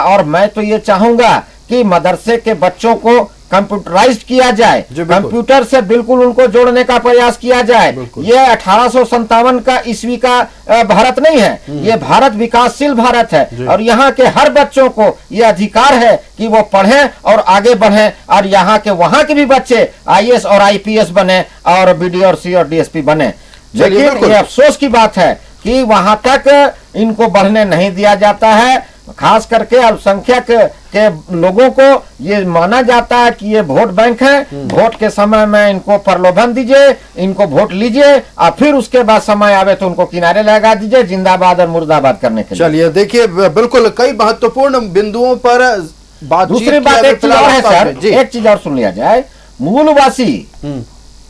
और मैं तो ये चाहूंगा कि मदरसे के बच्चों को कंप्यूटराइज्ड किया जाए, कंप्यूटर से बिल्कुल उनको जोड़ने का प्रयास किया जाए। ये 1857 का ईस्वी का भारत नहीं है, ये भारत विकासशील भारत है और यहाँ के हर बच्चों को ये अधिकार है कि वो पढ़ें और आगे बढ़ें और यहाँ के वहाँ के भी बच्चे IAS और IPS बने और BD और C और DSP बने। लेकिन ये अफसोस की बात है कि वहां तक इनको बढ़ने नहीं दिया जाता है। खास करके अल्पसंख्यक के लोगों को ये माना जाता है कि ये वोट बैंक है, वोट के समय में इनको प्रलोभन दीजिए, इनको वोट लीजिए और फिर उसके बाद समय आवे तो उनको किनारे लगा दीजिए जिंदाबाद और मुर्दाबाद करने के लिए। चलिए देखिए, बिल्कुल कई महत्वपूर्ण बिंदुओं पर बात। दूसरी बात एक चीज और है सर, एक चीज और सुन लिया जाए, मूलवासी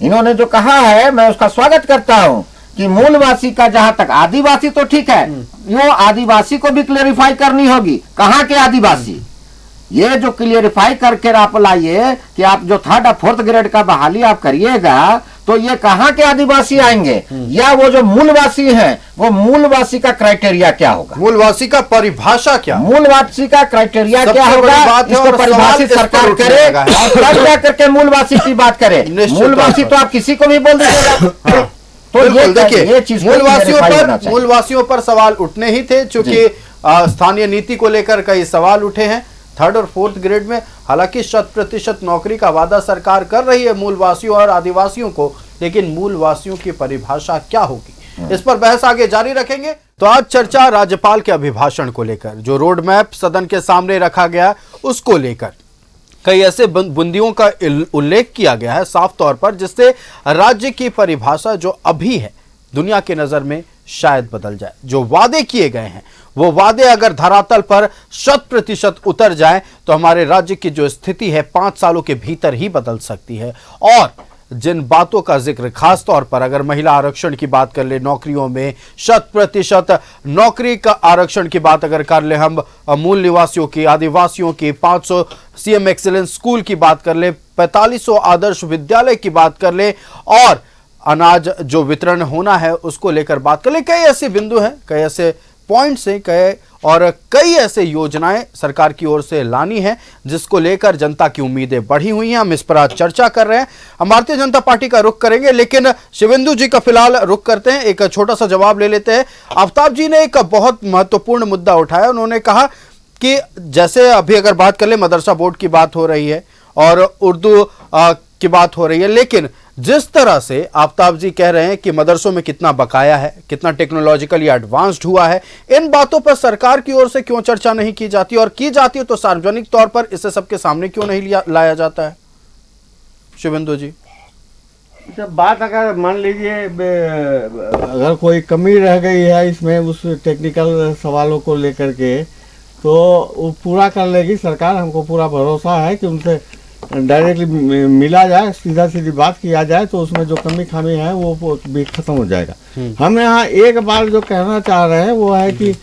इन्होंने जो कहा है मैं उसका स्वागत करता हूँ कि मूलवासी का जहां तक, आदिवासी तो ठीक है, वो आदिवासी को भी क्लेरिफाई करनी होगी, कहाँ के आदिवासी, ये जो क्लियरिफाई करके आप लाइए कि आप जो 3rd और 4th ग्रेड का बहाली आप करिएगा तो ये कहाँ के आदिवासी आएंगे, या वो जो मूलवासी हैं वो मूलवासी का क्राइटेरिया क्या होगा, मूलवासी का परिभाषा क्या, मूलवासी का क्राइटेरिया क्या होगा, इसको परिभाषित सरकार करे और तब जाकर के मूलवासी की बात करे। मूलवासी तो आप किसी को भी बोल दीजिएगा। तो ये चीज मूलवासियों पर सवाल उठने ही थे, चूंकि स्थानीय नीति को लेकर कई सवाल उठे हैं 3rd और 4th ग्रेड में। हालांकि 100% नौकरी का वादा सरकार कर रही है मूलवासियों और आदिवासियों को, लेकिन मूलवासियों की परिभाषा क्या होगी, इस पर बहस आगे जारी रखेंगे। तो आज चर्चा राज्यपाल के अभिभाषण को लेकर, जो रोड मैप सदन के सामने रखा गया उसको लेकर कई ऐसे बुंदियों का उल्लेख किया गया है साफ तौर पर, जिससे राज्य की परिभाषा जो अभी है दुनिया की नजर में शायद बदल जाए। जो वादे किए गए हैं वो वादे अगर धरातल पर 100% उतर जाए तो हमारे राज्य की जो स्थिति है 5 सालों के भीतर ही बदल सकती है। और जिन बातों का जिक्र, खास तौर पर अगर महिला आरक्षण की बात कर ले, नौकरियों में 100% नौकरी का आरक्षण की बात अगर कर ले, हम मूल निवासियों की, आदिवासियों की, 500 CM एक्सीलेंस स्कूल की बात कर ले, 4500 आदर्श विद्यालय की बात कर ले और अनाज जो वितरण होना है उसको लेकर बात कर ले, कई ऐसे बिंदु हैं, कई ऐसे पॉइंट्स हैं, कई ऐसे योजनाएं सरकार की ओर से लानी है जिसको लेकर जनता की उम्मीदें बढ़ी हुई हैं। हम इस पर आज चर्चा कर रहे हैं। हम भारतीय जनता पार्टी का रुख करेंगे, लेकिन शिवेंदु जी का फिलहाल रुख करते हैं, एक छोटा सा जवाब ले लेते हैं। आफ्ताब जी ने एक बहुत महत्वपूर्ण मुद्दा उठाया। उन्होंने कहा कि जैसे अभी अगर बात कर ले, मदरसा बोर्ड की बात हो रही है और उर्दू की बात हो रही है, लेकिन जिस तरह से आफ्ताब जी कह रहे हैं कि मदरसों में कितना बकाया है, कितना टेक्नोलॉजिकली एडवांस्ड हुआ है, इन बातों पर सरकार की ओर से क्यों चर्चा नहीं की जाती, और की जाती है तो सार्वजनिक तौर पर इसे सबके सामने क्यों नहीं लाया जाता है? शिवेंदु जी, बात अगर मान लीजिए अगर कोई कमी रह गई है इसमें उस टेक्निकल सवालों को लेकर के, तो वो पूरा कर लेगी सरकार। हमको पूरा भरोसा है कि उनसे डायरेक्टली मिला जाए, सीधा सीधी बात किया जाए तो उसमें जो कमी खामी है वो भी खत्म हो जाएगा। हम यहाँ एक बार जो कहना चाह रहे हैं वो है कि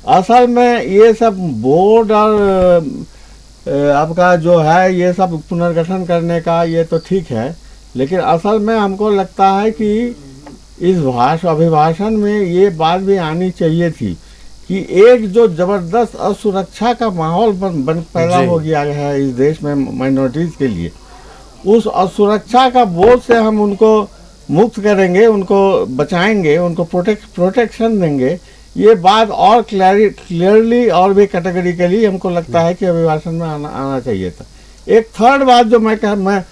असल में ये सब बोर्ड और आपका जो है ये सब पुनर्गठन करने का ये तो ठीक है, लेकिन असल में हमको लगता है कि इस अभिभाषण में ये बात भी आनी चाहिए थी कि एक जो जबरदस्त असुरक्षा का माहौल पैदा हो गया है इस देश में माइनॉरिटीज़ के लिए, उस असुरक्षा का बोझ से हम उनको मुक्त करेंगे, उनको बचाएंगे, उनको प्रोटेक्शन देंगे। ये बात और क्लियरली और भी कैटेगरिकली हमको लगता है कि अभिभाषण में आना चाहिए था। एक थर्ड बात जो मैं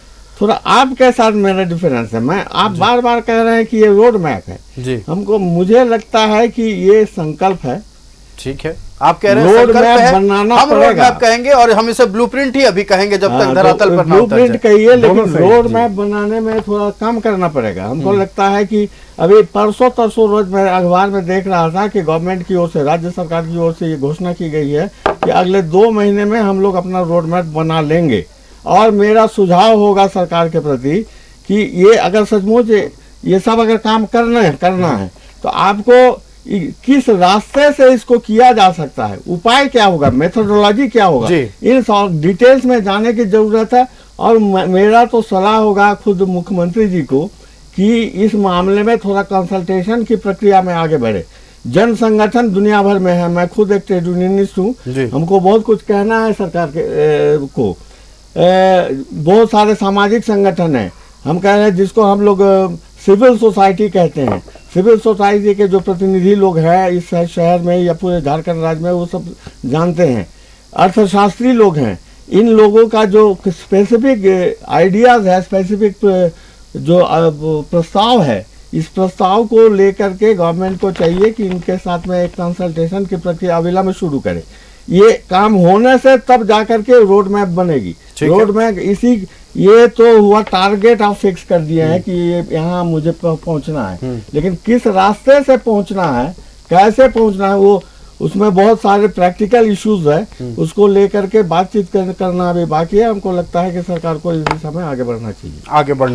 थोड़ा आपके साथ मेरा डिफरेंस है। मैं आप बार बार कह रहे हैं कि ये रोड मैप है जी, मुझे लगता है कि ये संकल्प है। ठीक है, आप कह रहे हैं रोड संकल्प मैप है, बनाना हम रोड पड़ेगा। मैप कहेंगे और हम इसे ब्लूप्रिंट ही अभी कहेंगे जब तक धरातल पर ना उतर ब्लूप्रिंट जाए। कहिए, लेकिन दोनों सही, रोड जी। मैप बनाने में थोड़ा काम करना पड़ेगा। हमको लगता है कि अभी परसों तरसों रोज मैं अखबार में देख रहा था कि गवर्नमेंट की ओर से, राज्य सरकार की ओर से ये घोषणा की गई है कि अगले 2 महीने में हम लोग अपना रोड मैप बना लेंगे। और मेरा सुझाव होगा सरकार के प्रति कि ये अगर सचमुच ये सब अगर काम करना है तो आपको किस रास्ते से इसको किया जा सकता है, उपाय क्या होगा, मेथोडोलॉजी क्या होगा, जी। इन सब डिटेल्स में जाने की जरूरत है। और मेरा तो सलाह होगा खुद मुख्यमंत्री जी को कि इस मामले में थोड़ा कंसल्टेशन की प्रक्रिया में आगे बढ़े। जन संगठन दुनिया भर में है, मैं खुद एक ट्रेड यूनियनिस्ट हूँ, जी। हमको बहुत कुछ कहना है सरकार के को। बहुत सारे सामाजिक संगठन हैं, हम कह रहे हैं जिसको हम लोग सिविल सोसाइटी कहते हैं। सिविल सोसाइटी के जो प्रतिनिधि लोग हैं इस शहर में या पूरे झारखंड राज्य में, वो सब जानते हैं। अर्थशास्त्री लोग हैं, इन लोगों का जो स्पेसिफिक आइडियाज है, स्पेसिफिक जो प्रस्ताव है, इस प्रस्ताव को लेकर के गवर्नमेंट को चाहिए कि इनके साथ में एक कंसल्टेशन की प्रक्रिया अविलंब शुरू करे। ये काम होने से तब जाकर के रोड मैप बनेगी। रोड मैप ये तो हुआ टारगेट आप फिक्स कर दिए हैं कि ये यहाँ मुझे पहुँचना है, लेकिन किस रास्ते से पहुँचना है, कैसे पहुँचना है, वो उसमें बहुत सारे प्रैक्टिकल इश्यूज है, उसको लेकर के बातचीत करना अभी बाकी है। हमको लगता है कि सरकार को इस दिशा में आगे बढ़ना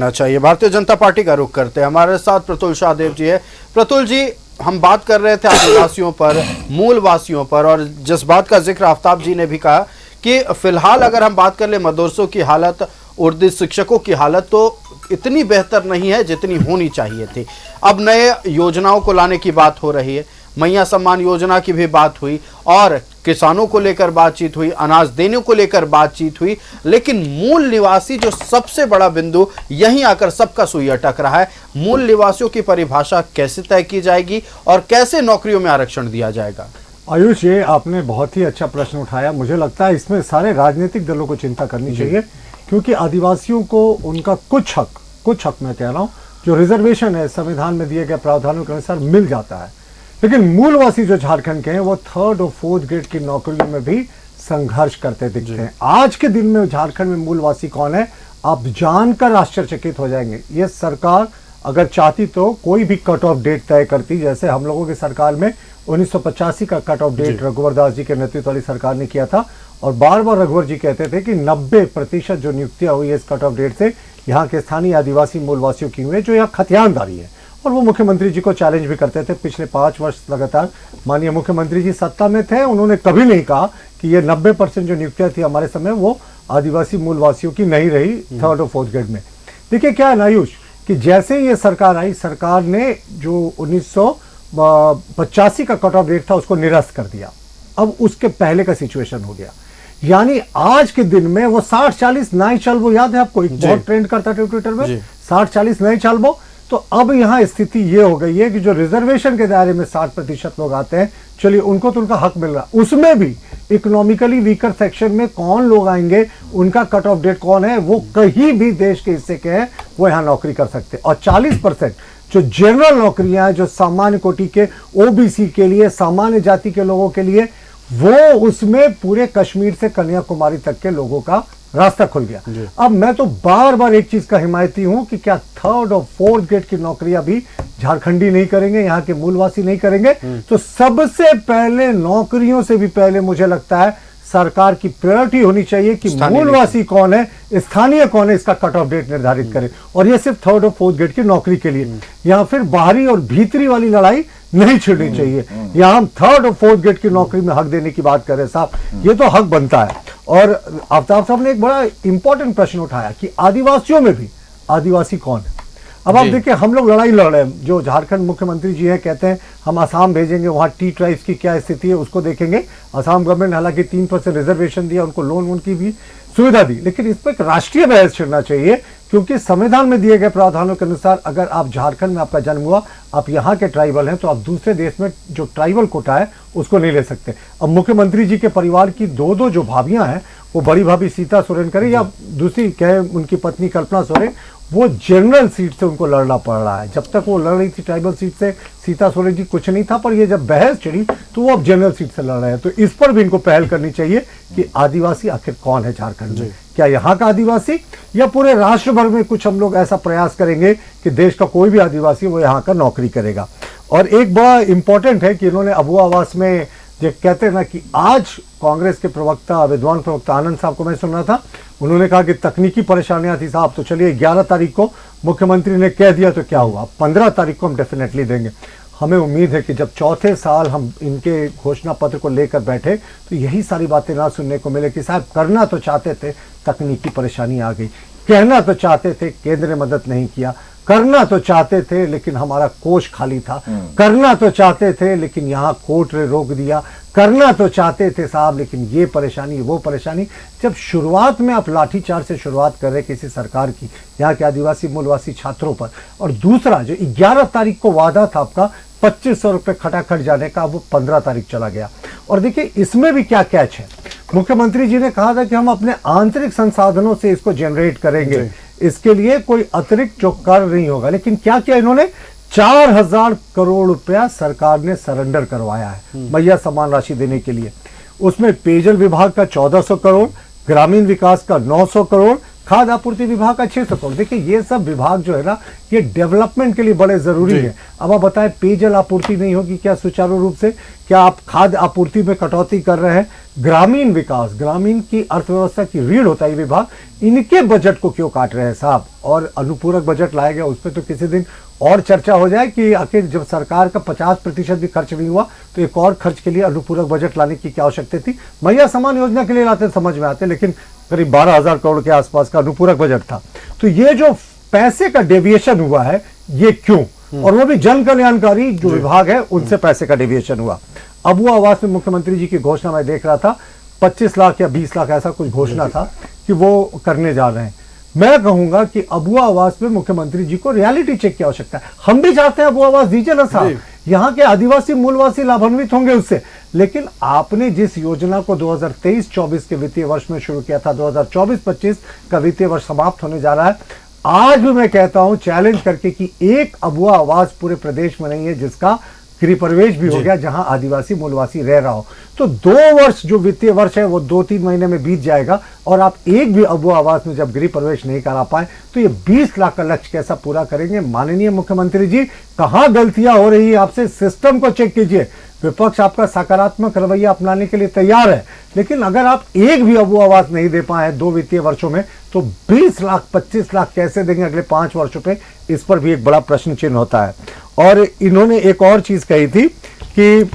चाहिए। भारतीय जनता पार्टी का रुख करते हैं, हमारे साथ प्रतुल शाहदेव जी है। प्रतुल जी, हम बात कर रहे थे आदिवासियों पर, मूलवासियों पर, और जिस बात का जिक्र आफ्ताब जी ने भी कहा कि फिलहाल अगर हम बात कर ले मदरसों की हालत, उर्दू शिक्षकों की हालत तो इतनी बेहतर नहीं है जितनी होनी चाहिए थी। अब नए योजनाओं को लाने की बात हो रही है, मैया सम्मान योजना की भी बात हुई और किसानों को लेकर बातचीत हुई, अनाज देने को लेकर बातचीत हुई, लेकिन मूल निवासी जो सबसे बड़ा बिंदु, यहीं आकर सबका सुई अटक रहा है। मूल निवासियों की परिभाषा कैसे तय की जाएगी और कैसे नौकरियों में आरक्षण दिया जाएगा? आयुष, ये आपने बहुत ही अच्छा प्रश्न उठाया। मुझे लगता है इसमें सारे राजनीतिक दलों को चिंता करनी चाहिए, क्योंकि आदिवासियों को उनका कुछ हक मैं कह रहा हूँ, जो रिजर्वेशन है संविधान में दिए गए प्रावधानों के अनुसार मिल जाता है। लेकिन मूलवासी जो झारखंड के हैं वो 3rd और 4th ग्रेड की नौकरियों में भी संघर्ष करते दिखते हैं। आज के दिन में झारखंड में मूलवासी कौन है, आप जानकर आश्चर्यचकित हो जाएंगे। ये सरकार अगर चाहती तो कोई भी कट ऑफ डेट तय करती, जैसे हम लोगों की सरकार में 1985 का कट ऑफ डेट रघुवर दास जी के नेतृत्व वाली सरकार ने किया था, और बार बार रघुवर जी कहते थे कि 90% जो नियुक्तियां हुई है इस कट ऑफ डेट से यहाँ के स्थानीय आदिवासी मूलवासियों की हुई है, जो यहाँ खतियानदारी है। और वो मुख्यमंत्री जी को चैलेंज भी करते थे। पिछले 5 वर्ष लगातार माननीय मुख्यमंत्री जी सत्ता में थे, उन्होंने कभी नहीं कहा कि ये 90% जो नियुक्तियां थी हमारे समय वो आदिवासी मूलवासियों की नहीं रही 3rd और 4th ग्रेड में। देखिए क्या है आयुष, कि जैसे ये सरकार आई, सरकार ने जो 1985 का कट ऑफ डेट था उसको निरस्त कर दिया। अब उसके पहले का सिचुएशन हो गया, यानी आज के दिन में वो 60-40 नहीं चल, वो याद है आपको, एक बहुत ट्रेंड करता था ट्विटर में, 60-40 नहीं चल वो। तो अब यहाँ स्थिति ये हो गई है कि जो रिजर्वेशन के दायरे में 60% लोग आते हैं, चलिए उनको तो उनका हक मिल रहा है, उसमें भी इकोनॉमिकली वीकर सेक्शन में कौन लोग आएंगे, उनका कट ऑफ डेट कौन है, वो कहीं भी देश के हिस्से के हैं वो यहाँ नौकरी कर सकते हैं। और 40% जो जनरल नौकरियां हैं, जो सामान्य कोटि के ओबीसी के लिए, सामान्य जाति के लोगों के लिए, वो उसमें पूरे कश्मीर से कन्याकुमारी तक के लोगों का रास्ता खुल गया। अब मैं तो बार बार एक चीज का हिमायती हूं कि क्या 3rd और 4th ग्रेड की नौकरियां भी झारखंडी नहीं करेंगे, यहाँ के मूलवासी नहीं करेंगे। तो सबसे पहले नौकरियों से भी पहले मुझे लगता है सरकार की प्रायोरिटी होनी चाहिए कि मूलवासी कौन है, स्थानीय कौन है, इसका कट ऑफ डेट निर्धारित करे। और ये सिर्फ 3rd और 4th ग्रेड की नौकरी के लिए, या फिर बाहरी और भीतरी वाली लड़ाई नहीं छिड़नी चाहिए। यहाँ हम 3rd और 4th ग्रेड की नौकरी में हक देने की बात कर रहे हैं साहब, ये तो हक बनता है। और आफ्ताब साहब ने एक बड़ा इंपॉर्टेंट प्रश्न उठाया कि आदिवासियों में भी आदिवासी कौन है। अब आप देखिए, हम लोग लड़ाई लड़ रहे हैं, जो झारखंड मुख्यमंत्री जी हैं कहते हैं हम असम भेजेंगे, वहाँ टी ट्राइब्स की क्या स्थिति है उसको देखेंगे। असम गवर्नमेंट हालांकि 3% रिजर्वेशन दिया, उनको लोन की भी सुविधा दी, लेकिन इस पर एक राष्ट्रीय बहस छिड़ना चाहिए, क्योंकि संविधान में दिए गए प्रावधानों के अनुसार अगर आप झारखंड में आपका जन्म हुआ, आप यहाँ के ट्राइबल हैं, तो आप दूसरे देश में जो ट्राइबल कोटा है उसको नहीं ले सकते। अब मुख्यमंत्री जी के परिवार की 2 जो भाभियां हैं वो बड़ी भाभी सीता सोरेन करे या दूसरी कहे उनकी पत्नी कल्पना सोरेन, वो जनरल सीट से उनको लड़ना पड़ रहा है। जब तक वो लड़ रही थी ट्राइबल सीट से सीता सोरेन जी कुछ नहीं था, पर ये जब बहस चढ़ी तो वो अब जनरल सीट से लड़ रहे हैं। तो इस पर भी इनको पहल करनी चाहिए कि आदिवासी आखिर कौन है झारखंड में, क्या यहाँ का आदिवासी या पूरे राष्ट्र भर में कुछ हम लोग ऐसा प्रयास करेंगे कि देश का कोई भी आदिवासी वो यहाँ का नौकरी करेगा। और एक बड़ा इंपॉर्टेंट है कि इन्होंने अबुआ आवास में जो कहते हैं ना कि आज कांग्रेस के प्रवक्ता विद्वान प्रवक्ता आनंद साहब को मैं सुन रहा था, उन्होंने कहा कि तकनीकी परेशानियां थी साहब, तो चलिए 11 तारीख को मुख्यमंत्री ने कह दिया तो क्या हुआ, 15 तारीख को हम डेफिनेटली देंगे। हमें उम्मीद है कि जब चौथे साल हम इनके घोषणा पत्र को लेकर बैठे तो यही सारी बातें ना सुनने को मिले कि साहब करना तो चाहते थे, तकनीकी परेशानी आ गई, कहना तो चाहते थे, केंद्र ने मदद नहीं किया, करना तो चाहते थे लेकिन हमारा कोष खाली था, करना तो चाहते थे लेकिन यहाँ कोर्ट ने रोक दिया, करना तो चाहते थे साहब लेकिन ये परेशानी वो परेशानी। जब शुरुआत में आप लाठीचार्ज से शुरुआत कर रहे किसी सरकार की यहाँ के आदिवासी मूलवासी छात्रों पर, और दूसरा जो 11 तारीख को वादा था आपका 2500 रुपये खटाखट जाने का, वो 15 तारीख चला गया। और देखिए इसमें भी क्या कैच है, मुख्यमंत्री जी ने कहा था कि हम अपने आंतरिक संसाधनों से इसको जनरेट करेंगे, इसके लिए कोई अतिरिक्त जो कर नहीं होगा, लेकिन क्या किया इन्होंने 4000 करोड़ रुपया सरकार ने सरेंडर करवाया है मैया समान राशि देने के लिए। उसमें पेयजल विभाग का 1400 करोड़, ग्रामीण विकास का 900 करोड़, खाद्य आपूर्ति विभाग का 600 करोड़। देखिए ये सब विभाग जो है ना ये डेवलपमेंट के लिए बड़े जरूरी है। अब आप बताएं पेयजल आपूर्ति नहीं होगी क्या सुचारू रूप से, क्या आप खाद्य आपूर्ति में कटौती कर रहे हैं, ग्रामीण विकास ग्रामीण की अर्थव्यवस्था की रीढ़ होता है ये विभाग, इनके बजट को क्यों काट रहे हैं साहब। और अनुपूरक बजट लाया गया उस पर तो किसी दिन और चर्चा हो जाए कि आखिर जब सरकार का 50% भी खर्च नहीं हुआ तो एक और खर्च के लिए अनुपूरक बजट लाने की क्या आवश्यकता थी। मैया समान योजना के लिए लाते समझ में आते, लेकिन करीब 12,000 करोड़ के आसपास का अनुपूरक बजट था। तो ये जो पैसे का डेविएशन हुआ है ये क्यों, और वो भी जन कल्याणकारी जो विभाग है उनसे पैसे का डेविएशन हुआ। अबुआ आवास में मुख्यमंत्री जी की घोषणा मैं देख रहा था 25 लाख या 20 लाख ऐसा कुछ घोषणा था कि वो करने जा रहे हैं। मैं कहूंगा कि अबुआ आवास में मुख्यमंत्री जी को रियलिटी चेक की आवश्यकता है। हम भी चाहते हैं अबुआ आवास दीजिए ना साहब, यहाँ के आदिवासी मूलवासी लाभान्वित होंगे उससे। लेकिन आपने जिस योजना को 2023-24 के वित्तीय वर्ष में शुरू किया था, 2024-25 का वित्तीय वर्ष समाप्त होने जा रहा है, आज भी मैं कहता हूं चैलेंज करके कि एक अबुआ आवास पूरे प्रदेश में नहीं है जिसका गृह प्रवेश भी हो गया जहां आदिवासी मूलवासी रह रहा हो। तो 2 वर्ष जो वित्तीय वर्ष है वो 2-3 महीने में बीत जाएगा और आप एक भी अबुआ आवास में जब गृह प्रवेश नहीं करा पाए तो ये 20 लाख का लक्ष्य कैसा पूरा करेंगे। माननीय मुख्यमंत्री जी कहां गलतियां हो रही है, आपसे सिस्टम को चेक कीजिए। विपक्ष आपका सकारात्मक रवैया अपनाने के लिए तैयार है, लेकिन अगर आप एक भी अबुआ आवास नहीं दे पाए 2 वित्तीय वर्षों में तो 20 लाख 25 लाख कैसे देंगे अगले 5 वर्षों पे, इस पर भी एक बड़ा प्रश्न चिन्ह होता है। और इन्होंने एक और चीज कही थी कि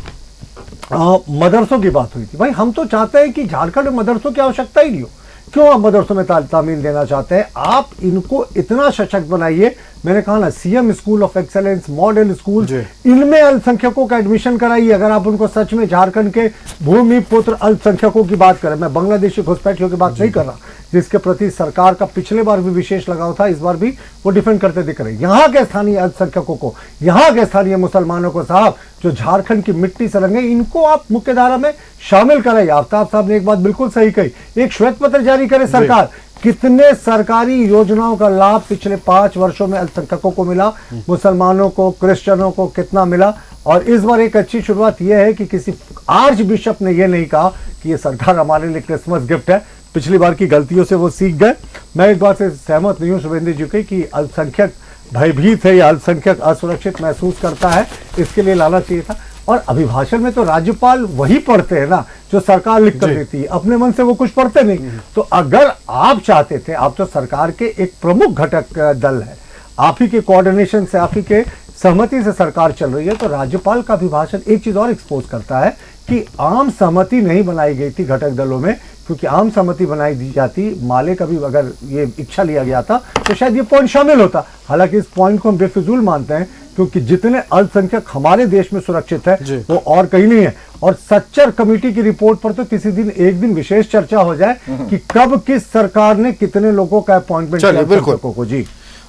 मदरसों की बात हुई थी। भाई हम तो चाहते हैं कि झारखंड में मदरसों की आवश्यकता ही नहीं हो, क्यों आप मदरसों में तामील देना चाहते हैं। आप इनको इतना सशक्त बनाइए, मैंने कहा ना CM school of excellence, model school, इनमें अल्पसंख्यकों का एडमिशन कराइए। अगर आप उनको सच में झारखंड के भूमि पुत्र अल्पसंख्यकों की बात करें, मैं बांग्लादेशी घुसपैठियों की बात नहीं कर रहा, जिसके प्रति सरकार का पिछले बार भी विशेष लगाव था, इस बार भी वो डिफेंड करते दिख रहे। यहाँ के स्थानीय अल्पसंख्यकों को, यहाँ के स्थानीय मुसलमानों को साहब जो झारखंड की मिट्टी से रंगे, इनको आप मुख्य धारा में शामिल कराइए। आफ्ताब साहब ने एक बात बिल्कुल सही कही, एक श्वेत पत्र जारी करे सरकार, कितने सरकारी योजनाओं का लाभ पिछले 5 वर्षों में अल्पसंख्यकों को मिला, मुसलमानों को, क्रिश्चियनों को कितना मिला। और इस बार एक अच्छी शुरुआत यह है कि किसी आर्च बिशप ने यह नहीं कहा कि यह सरकार हमारे लिए क्रिसमस गिफ्ट है, पिछली बार की गलतियों से वो सीख गए। मैं एक बात से सहमत नहीं हूं शुभेंद्र जी की कि अल्पसंख्यक भयभीत है या अल्पसंख्यक असुरक्षित महसूस करता है, इसके लिए लाना चाहिए था। और अभिभाषण में तो राज्यपाल वही पढ़ते हैं ना जो सरकार लिख कर देती है, अपने मन से वो कुछ पढ़ते नहीं। तो अगर आप चाहते थे, आप तो सरकार के एक प्रमुख घटक दल है, आप ही के कोऑर्डिनेशन से, आप ही के सहमति से सरकार चल रही है, तो राज्यपाल का अभिभाषण एक चीज और एक्सपोज करता है कि आम सहमति नहीं बनाई गई थी घटक दलों में, क्योंकि आम सहमति बनाई दी जाती, माले का भी अगर ये इच्छा लिया गया था तो शायद ये पॉइंट शामिल होता। हालांकि इस पॉइंट को हम बेफिजूल मानते हैं, क्योंकि जितने अल्पसंख्यक हमारे देश में सुरक्षित है वो और कहीं नहीं है। और सच्चर कमेटी की रिपोर्ट पर तो किसी दिन एक दिन विशेष चर्चा हो जाए कि कब किस सरकार ने कितने लोगों का अपॉइंटमेंट किया अल्पसंख्यकों को। जी,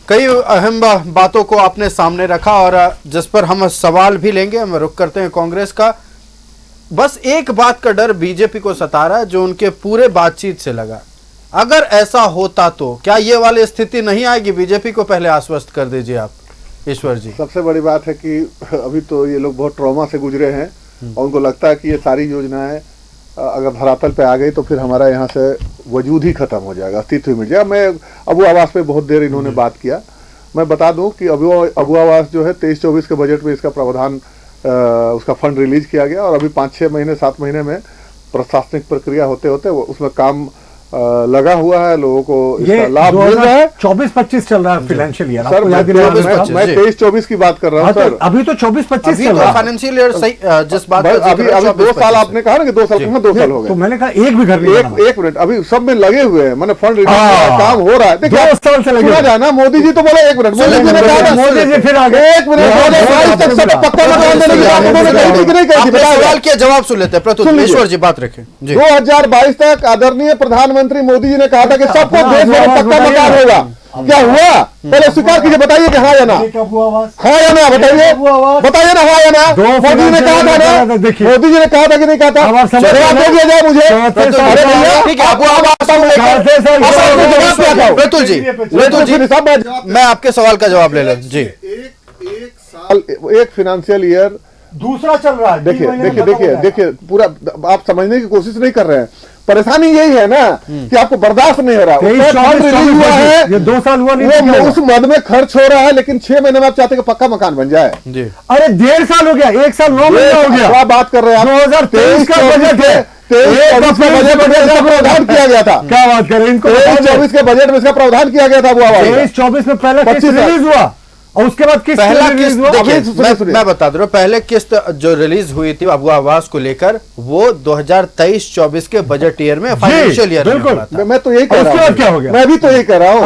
कई अहम बातों को आपने सामने रखा और जिस पर हम सवाल भी लेंगे। हम रुख करते हैं कांग्रेस का। बस एक बात का डर बीजेपी को सता रहा है, जो उनके पूरे बातचीत से लगा। अगर ऐसा होता तो क्या ये वाली स्थिति नहीं आएगी? बीजेपी को पहले आश्वस्त कर दीजिए आप ईश्वर जी। सबसे बड़ी बात है कि अभी तो ये लोग बहुत ट्रॉमा से गुजरे हैं और उनको लगता है कि ये सारी योजनाएं अगर धरातल पे आ गई तो फिर हमारा यहाँ से वजूद ही खत्म हो जाएगा, अस्तित्व ही मिट जाएगा। मैं अबू आवास पे बहुत देर इन्होंने बात किया। मैं बता दूं कि अबू आवास जो है 23-24 के बजट में इसका प्रावधान, उसका फंड रिलीज किया गया और अभी 5-6 महीने 7 महीने में प्रशासनिक प्रक्रिया होते होते उसमें काम लगा हुआ है, लोगों को इसका लाभ मिल रहा है। 24-25 चल रहा है फाइनेंशियल ईयर। सर मैं 23-24 की बात कर रहा हूँ सर। अभी तो 24-25 चल रहा है फाइनेंशियल ईयर सही। जिस बात अभी 2 साल आपने कहा ना कि 2 साल, 2 साल हो गए। तो मैंने कहा एक भी घर नहीं। एक मिनट, अभी सब में लगे हुए हैं, मैंने फंड रिलीज काम हो रहा है। देखिए 2 साल से लगे जाए ना। मोदी जी तो बोला 1 मिनट, मोदी जी ने कहा मोदी जी फिर आगे 1 मिनट पक्का मकान देने की बात उन्होंने कही थी कि नहीं कही थी? सवाल के जवाब सुन लेते हैं। प्रतुल ईश्वर जी बात रखें। 2022 तक आदरणीय प्रधानमंत्री मोदी जी ने कहा था कि सबको देश में पक्का मकान होगा। क्या हुआ? पहले स्वीकार कीजिए, बताइए कि हाँ या ना। हाँ या ना बताइए, बताइए ना हाँ या ना। मोदी जी ने कहा था ना, मोदी जी ने कहा था कि नहीं कहा था? जवाब दे दिया जाए मुझे। प्रतुल जी मैं आपके सवाल का जवाब ले लूं जी। एक साल, एक फाइनेंशियल ईयर दूसरा चल रहा है। देखिए पूरा आप समझने की कोशिश नहीं कर रहे हैं। परेशानी यही है ना कि आपको बर्दाश्त नहीं हो रहा। हुआ है, ये 2 साल हुआ नहीं, वो उस मद में खर्च हो रहा है, लेकिन 6 महीने में आप चाहते हैं कि पक्का मकान बन जाए। अरे 1.5 साल हो गया, 1 साल 9 महीने हो गया। क्या बात कर रहे हैं? 2023 का बजट है, 23-24 का प्रावधान किया गया था। क्या बात कर रहे हैं? इनको 23-24 के बजट में इसका प्रावधान किया गया था। वो 23-24 में पहला किस्त रिलीज हुआ और उसके बाद किस्त पहला रिलीज किस्त हुआ। मैं बता दे रहा हूँ, पहले किस्त जो रिलीज हुई थी अबू आवास को लेकर वो 2023-24 के बजट ईयर में, फाइनेंशियल ईयर में। मैं तो यही कह रहा हूँ, क्या हो गया? मैं भी तो यही कह रहा हूँ।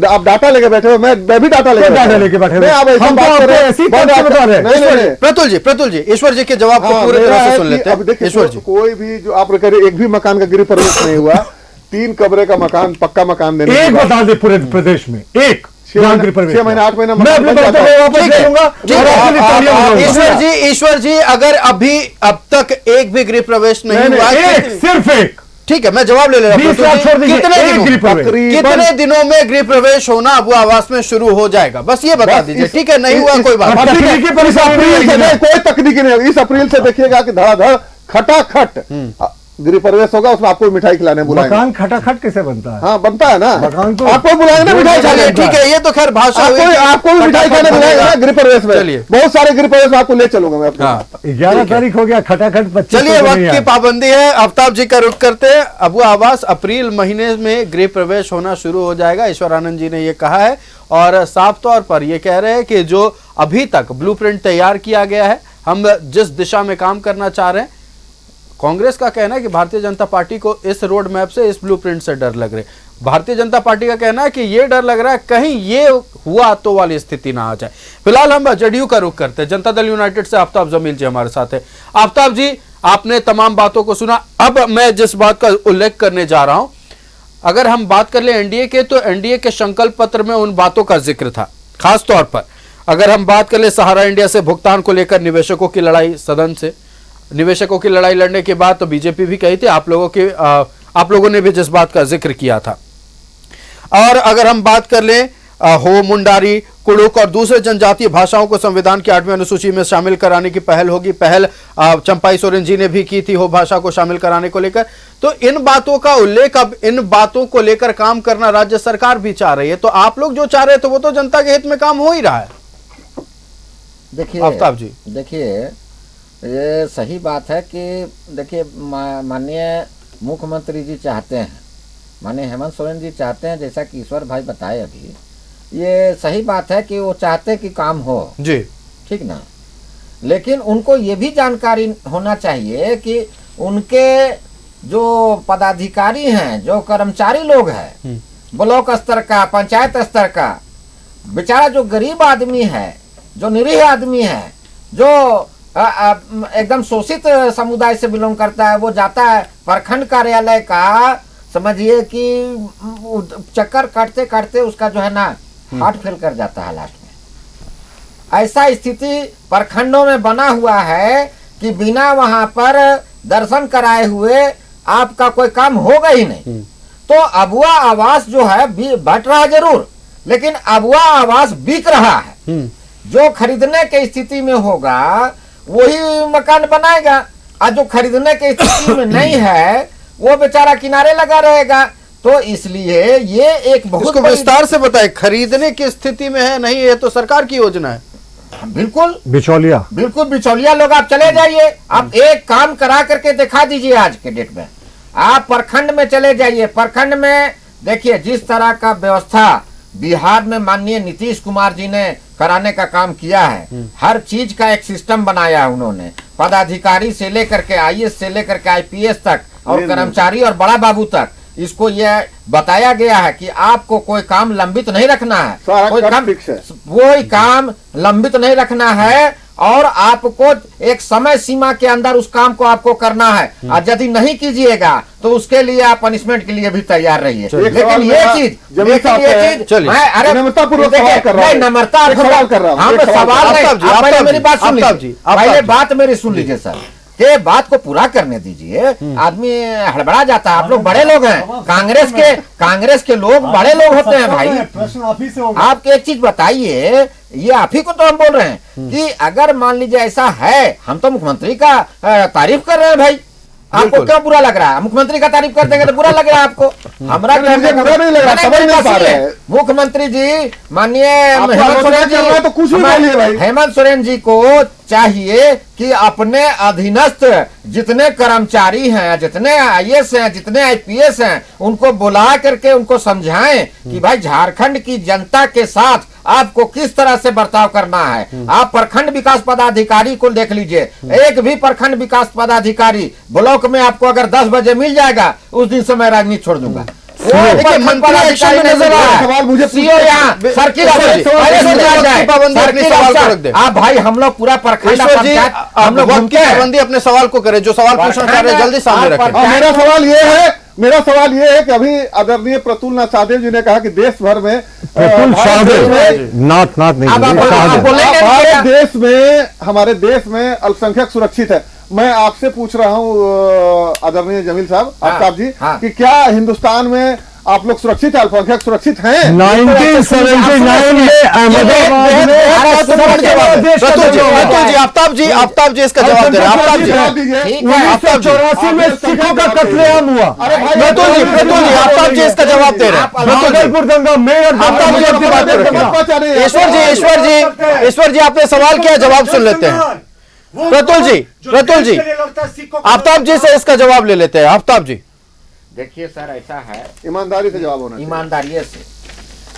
आप डाटा लेके बैठे हो, मैं भी डाटा लेके बैठे। प्रतुल जी ईश्वर जी के जवाब को पूरी तरह से सुन लेते हैं। ईश्वर जी, कोई भी जो आप कह रहे, एक भी मकान का गृह प्रवेश नहीं हुआ। 3 कमरे का मकान, पक्का मकान देने एक बता दे पूरे प्रदेश में, एक 6 महीने 8 महीने मैं अपने वापस ले लूंगा। ईश्वर जी अगर अभी अब तक एक भी गृह प्रवेश नहीं हुआ, सिर्फ एक, ठीक है मैं जवाब ले ले रहा हूं। कितने दिनों में गृह प्रवेश होना अबू आवास में शुरू हो जाएगा? बस ये बता दीजिए। ठीक है, नहीं हुआ कोई बात। कोई तकनीकी नहीं। इस अप्रैल से देखिएगा कि धड़ाधड़ खटाखट गृह प्रवेश होगा, उसमें आपको मिठाई खिलाने बुलाएंगे। मकान खटाखट कैसे बनता है? हाँ बनता है ना, मकान तो आपको बुलाएंगे ना मिठाई खाने। ठीक है, ये तो खैर भाषा हुई। आपको भी मिठाई खाने बुलाएगा ना गृह प्रवेश में। चलिए, बहुत सारे गृह प्रवेश में आपको ले चलूंगा मैं। 11 तारीख हो गया, खटाखट 25। चलिए, वक्त की पाबंदी है। आफ्ताब जी का रुख करते हैं। अबू आवास अप्रैल महीने में गृह प्रवेश होना शुरू हो जाएगा, ईश्वर आनंद जी ने ये कहा है और साफ तौर पर ये कह रहे हैं कि जो अभी तक ब्लूप्रिंट तैयार किया गया है, हम जिस दिशा में काम करना चाह रहे हैं, कांग्रेस का कहना है कि भारतीय जनता पार्टी को इस रोड मैप से, इस ब्लूप्रिंट से डर लग रहे। भारतीय जनता पार्टी का कहना है कि ये डर लग रहा है कहीं ये हुआ तो वाली स्थिति ना आ जाए। फिलहाल हम जदयू का रुख करते हैं। जनता दल यूनाइटेड से आफ्ताब जमील जी हमारे साथ है। आफ्ताब जी, आपने तमाम बातों को सुना। अब मैं जिस बात का उल्लेख करने जा रहा हूं, अगर हम बात कर ले एनडीए के, तो एनडीए के संकल्प पत्र में उन बातों का जिक्र था। खास तौर पर अगर हम बात कर ले सहारा इंडिया से भुगतान को लेकर निवेशकों की लड़ाई, सदन से निवेशकों की लड़ाई लड़ने के बाद तो बीजेपी भी कही थी, आप लोगों ने भी जिस बात का जिक्र किया था। और अगर हम बात कर लें हो, मुंडारी, कुड़ुक और दूसरे जनजातीय भाषाओं को संविधान की 8वीं अनुसूची में शामिल कराने की पहल होगी। पहल चंपाई सोरेन जी ने भी की थी हो भाषा को शामिल कराने को लेकर। तो इन बातों का उल्लेख, अब इन बातों को लेकर काम करना राज्य सरकार भी चाह रही है। तो आप लोग जो चाह रहे थे वो तो जनता के हित में काम हो ही रहा है। देखिए आफ्ताब जी, देखिए ये सही बात है कि देखिए माननीय मुख्यमंत्री जी चाहते हैं, माननीय हेमंत सोरेन जी चाहते हैं, जैसा कि ईश्वर भाई बताए अभी, ये सही बात है कि वो चाहते कि काम हो जी, ठीक ना। लेकिन उनको ये भी जानकारी होना चाहिए कि उनके जो पदाधिकारी हैं, जो कर्मचारी लोग हैं, ब्लॉक स्तर का, पंचायत स्तर का, बेचारा जो गरीब आदमी है, जो निरीह आदमी है, जो एकदम शोषित समुदाय से बिलोंग करता है, वो जाता है प्रखंड कार्यालय का, समझिए कि चक्कर काटते काटते उसका जो है ना हार्ट फेल कर जाता है लास्ट में। ऐसा स्थिति प्रखंडों में बना हुआ है कि बिना वहां पर दर्शन कराए हुए आपका कोई काम होगा ही नहीं। तो अबुआ आवास जो है बट रहा जरूर, लेकिन अबुआ आवास बिक रहा है। जो खरीदने की स्थिति में होगा वही मकान बनाएगा, और जो खरीदने की स्थिति में नहीं है वो बेचारा किनारे लगा रहेगा। तो इसलिए ये एक बहुत इसको विस्तार से बताएं, खरीदने की स्थिति में है नहीं, ये तो सरकार की योजना है। बिल्कुल बिचौलिया, बिल्कुल बिचौलिया लोग। आप चले जाइए, आप एक काम करा करके दिखा दीजिए। आज के डेट में आप प्रखंड में चले जाइए, प्रखंड में देखिए जिस तरह का व्यवस्था बिहार में माननीय नीतीश कुमार जी ने कराने का काम किया है। हर चीज का एक सिस्टम बनाया है उन्होंने, पदाधिकारी से लेकर के आईएएस से लेकर के आईपीएस तक और कर्मचारी और बड़ा बाबू तक इसको यह बताया गया है कि आपको कोई काम लंबित नहीं रखना है, कोई काम लंबित नहीं रखना है, और आपको एक समय सीमा के अंदर उस काम को आपको करना है। और यदि नहीं कीजिएगा तो उसके लिए आप पनिशमेंट के लिए भी तैयार रहिए। लेकिन ये चीज अरे नम्रता सवाल कर रहा हूँ, सवाल नहीं, मेरी बात सुन लीजिए, पहले बात मेरी सुन लीजिए सर, के बात को पूरा करने दीजिए। आदमी हड़बड़ा जाता है। आप लोग बड़े लोग हैं, कांग्रेस के लोग बड़े लोग होते हैं भाई। प्रश्न आप ही से होगा। आप एक चीज बताइए, ये आप ही को तो हम बोल रहे हैं कि अगर मान लीजिए ऐसा है, हम तो मुख्यमंत्री का तारीफ कर रहे हैं भाई, आपको क्यों बुरा लग रहा है? मुख्यमंत्री का तारीफ कर देंगे तो बुरा लग रहा है आपको, हमरा बुरा नहीं लग रहा। मुख्यमंत्री जी माननीय हेमंत सोरेन जी को चाहिए कि अपने अधीनस्थ जितने कर्मचारी हैं, जितने आईएएस हैं, जितने आईपीएस हैं, उनको बुला करके उनको समझाएं कि भाई झारखंड की जनता के साथ आपको किस तरह से बर्ताव करना है। आप प्रखंड विकास पदाधिकारी को देख लीजिए, एक भी प्रखंड विकास पदाधिकारी ब्लॉक में आपको अगर 10 बजे मिल जाएगा, उस दिन से मैं राजनीति छोड़ दूंगा। आप भाई हम लोग पूरा प्रखंड हम लोग पाबंदी अपने सवाल को करें, जो सवाल पूछना चाह रहे हैं जल्दी सामने रखें। मेरा सवाल ये है कि अभी आदरणीय प्रतुल नाथ साहदेव जी ने कहा कि देश भर में हमारे देश में अल्पसंख्यक सुरक्षित है। मैं आपसे पूछ रहा हूँ आदरणीय जमील साहब, आफ्ताब जी, कि क्या हिंदुस्तान में आप लोग सुरक्षित है, अल्पसंख्यक सुरक्षित हैं? 1979 में अहमदाबाद में आफ्ताब जी इसका जवाब दे रहे हैं। आफ्ताब जी 1984 में सिखों का कत्लेआम हुआ। प्रतुल जी आफ्ताब जी इसका जवाब दे रहे हैं। भागलपुर दंगा मेयर ईश्वर जी आपने सवाल किया, जवाब सुन लेते हैं। प्रतुल जी आफ्ताब जी से इसका जवाब ले लेते हैं। आफ्ताब जी देखिए सर, ऐसा है, ईमानदारी से जवाब होना, ईमानदारी से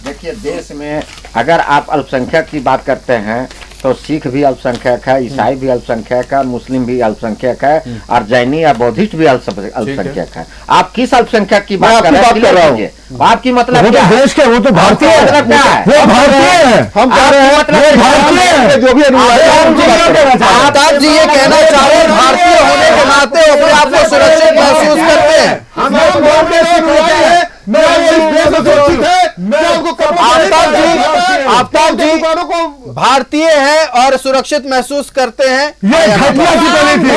देखिए, देश में अगर आप अल्पसंख्यक की बात करते हैं तो सिख भी अल्पसंख्यक है, ईसाई भी अल्पसंख्यक है, मुस्लिम भी अल्पसंख्यक है, और जैनी या बौद्धिस्ट भी अल्पसंख्यक है। आप किस अल्पसंख्यक की बात कर रहे हैं? आपकी मतलब वो तो देश के, वो तो भारतीय है, वो भारतीय है, हम कह रहे हैं भारतीय है। जो भी आफ्ताब जी ये कहना चाह रहे हैं भारतीय होने के नाते अपने आप को सुरक्षित महसूस करते हैं। आफ्ताब जी भारतीय हैं और सुरक्षित महसूस करते हैं। ये घटना की बनी थी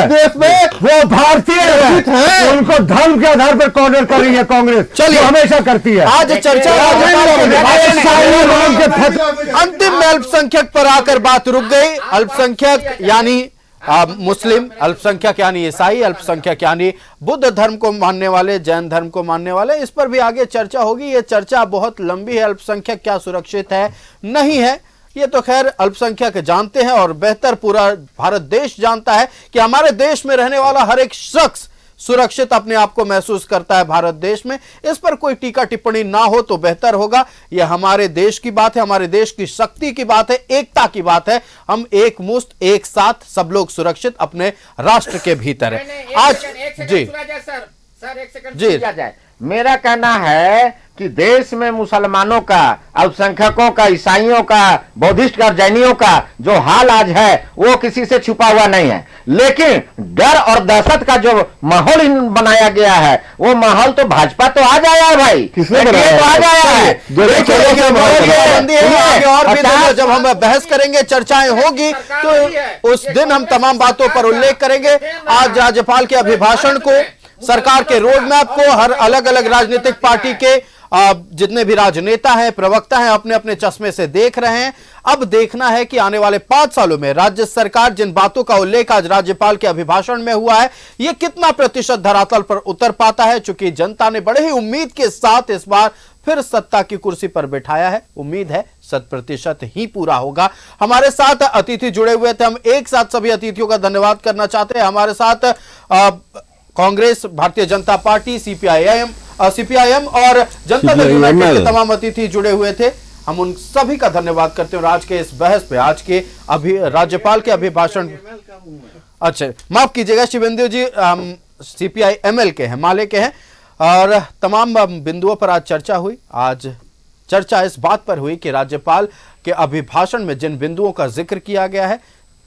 देश में, वो भारतीय हैं, उनको धर्म के आधार पर कॉर्नर कर रही है कांग्रेस, चलिए हमेशा करती है। आज चर्चा अंतिम में अल्पसंख्यक पर आकर बात रुक गई। अल्पसंख्यक यानी मुस्लिम, अल्पसंख्यक यानी ईसाई, अल्पसंख्यक यानी बुद्ध धर्म को मानने वाले, जैन धर्म को मानने वाले, इस पर भी आगे चर्चा होगी। ये चर्चा बहुत लंबी है। अल्पसंख्यक क्या सुरक्षित है नहीं है, ये तो खैर अल्पसंख्यक जानते हैं और बेहतर पूरा भारत देश जानता है कि हमारे देश में रहने वाला हर एक शख्स सुरक्षित अपने आप को महसूस करता है भारत देश में। इस पर कोई टीका टिप्पणी ना हो तो बेहतर होगा। यह हमारे देश की बात है, हमारे देश की शक्ति की बात है, एकता की बात है। हम एक मुश्त एक साथ सब लोग सुरक्षित अपने राष्ट्र के भीतर है। आज जी सर एक सेकंड जी, मेरा कहना है कि देश में मुसलमानों का, अल्पसंख्यकों का, ईसाइयों का, बौद्धिस्ट का, जैनियों का जो हाल आज है वो किसी से छुपा हुआ नहीं है। लेकिन डर और दहशत का जो माहौल बनाया गया है वो माहौल तो भाजपा तो आ जाया है भाई, किसने तो आ जाया है। और भी दिन जब हम बहस करेंगे, चर्चाएं होगी, तो उस दिन हम तमाम बातों पर उल्लेख करेंगे। आज राज्यपाल के अभिभाषण को, सरकार के रोड मैप को हर अलग अलग राजनीतिक पार्टी के जितने भी राजनेता हैं, प्रवक्ता हैं, अपने अपने चश्मे से देख रहे हैं। अब देखना है कि आने वाले 5 सालों में राज्य सरकार जिन बातों का उल्लेख आज राज्यपाल के अभिभाषण में हुआ है, यह कितना प्रतिशत धरातल पर उतर पाता है। चूंकि जनता ने बड़े ही उम्मीद के साथ इस बार फिर सत्ता की कुर्सी पर बिठाया है, उम्मीद है 100% ही पूरा होगा। हमारे साथ अतिथि जुड़े हुए थे, हम एक साथ सभी अतिथियों का धन्यवाद करना चाहते हैं। हमारे साथ कांग्रेस, भारतीय जनता पार्टी, सीपीआईएम और जनता दल यूनाइटेड के तमाम अतिथि जुड़े हुए थे। हम उन सभी का धन्यवाद करते हैं। आज के इस बहस पे, आज के राज्यपाल के अभिभाषण, अच्छा माफ कीजिएगा शिवेंदु जी, सीपीआईएमएल के हैं, माले के हैं, और तमाम बिंदुओं पर आज चर्चा हुई। आज चर्चा इस बात पर हुई कि राज्यपाल के अभिभाषण में जिन बिंदुओं का जिक्र किया गया है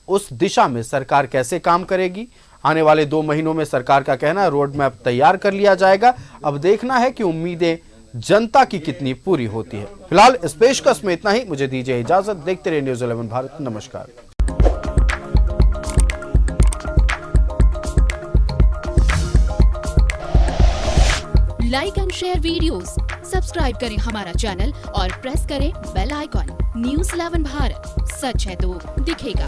उस दिशा में सरकार कैसे काम करेगी। आने वाले 2 महीनों में सरकार का कहना है रोड मैप तैयार कर लिया जाएगा। अब देखना है कि उम्मीदें जनता की कितनी पूरी होती है। फिलहाल इस पेशकश में इतना ही, मुझे दीजिए इजाजत। देखते रहिए न्यूज़ 11 भारत। नमस्कार। Like and share videos, subscribe करें हमारा चैनल और प्रेस करें बेल आइकॉन। न्यूज़ 11 भारत, सच है तो दिखेगा।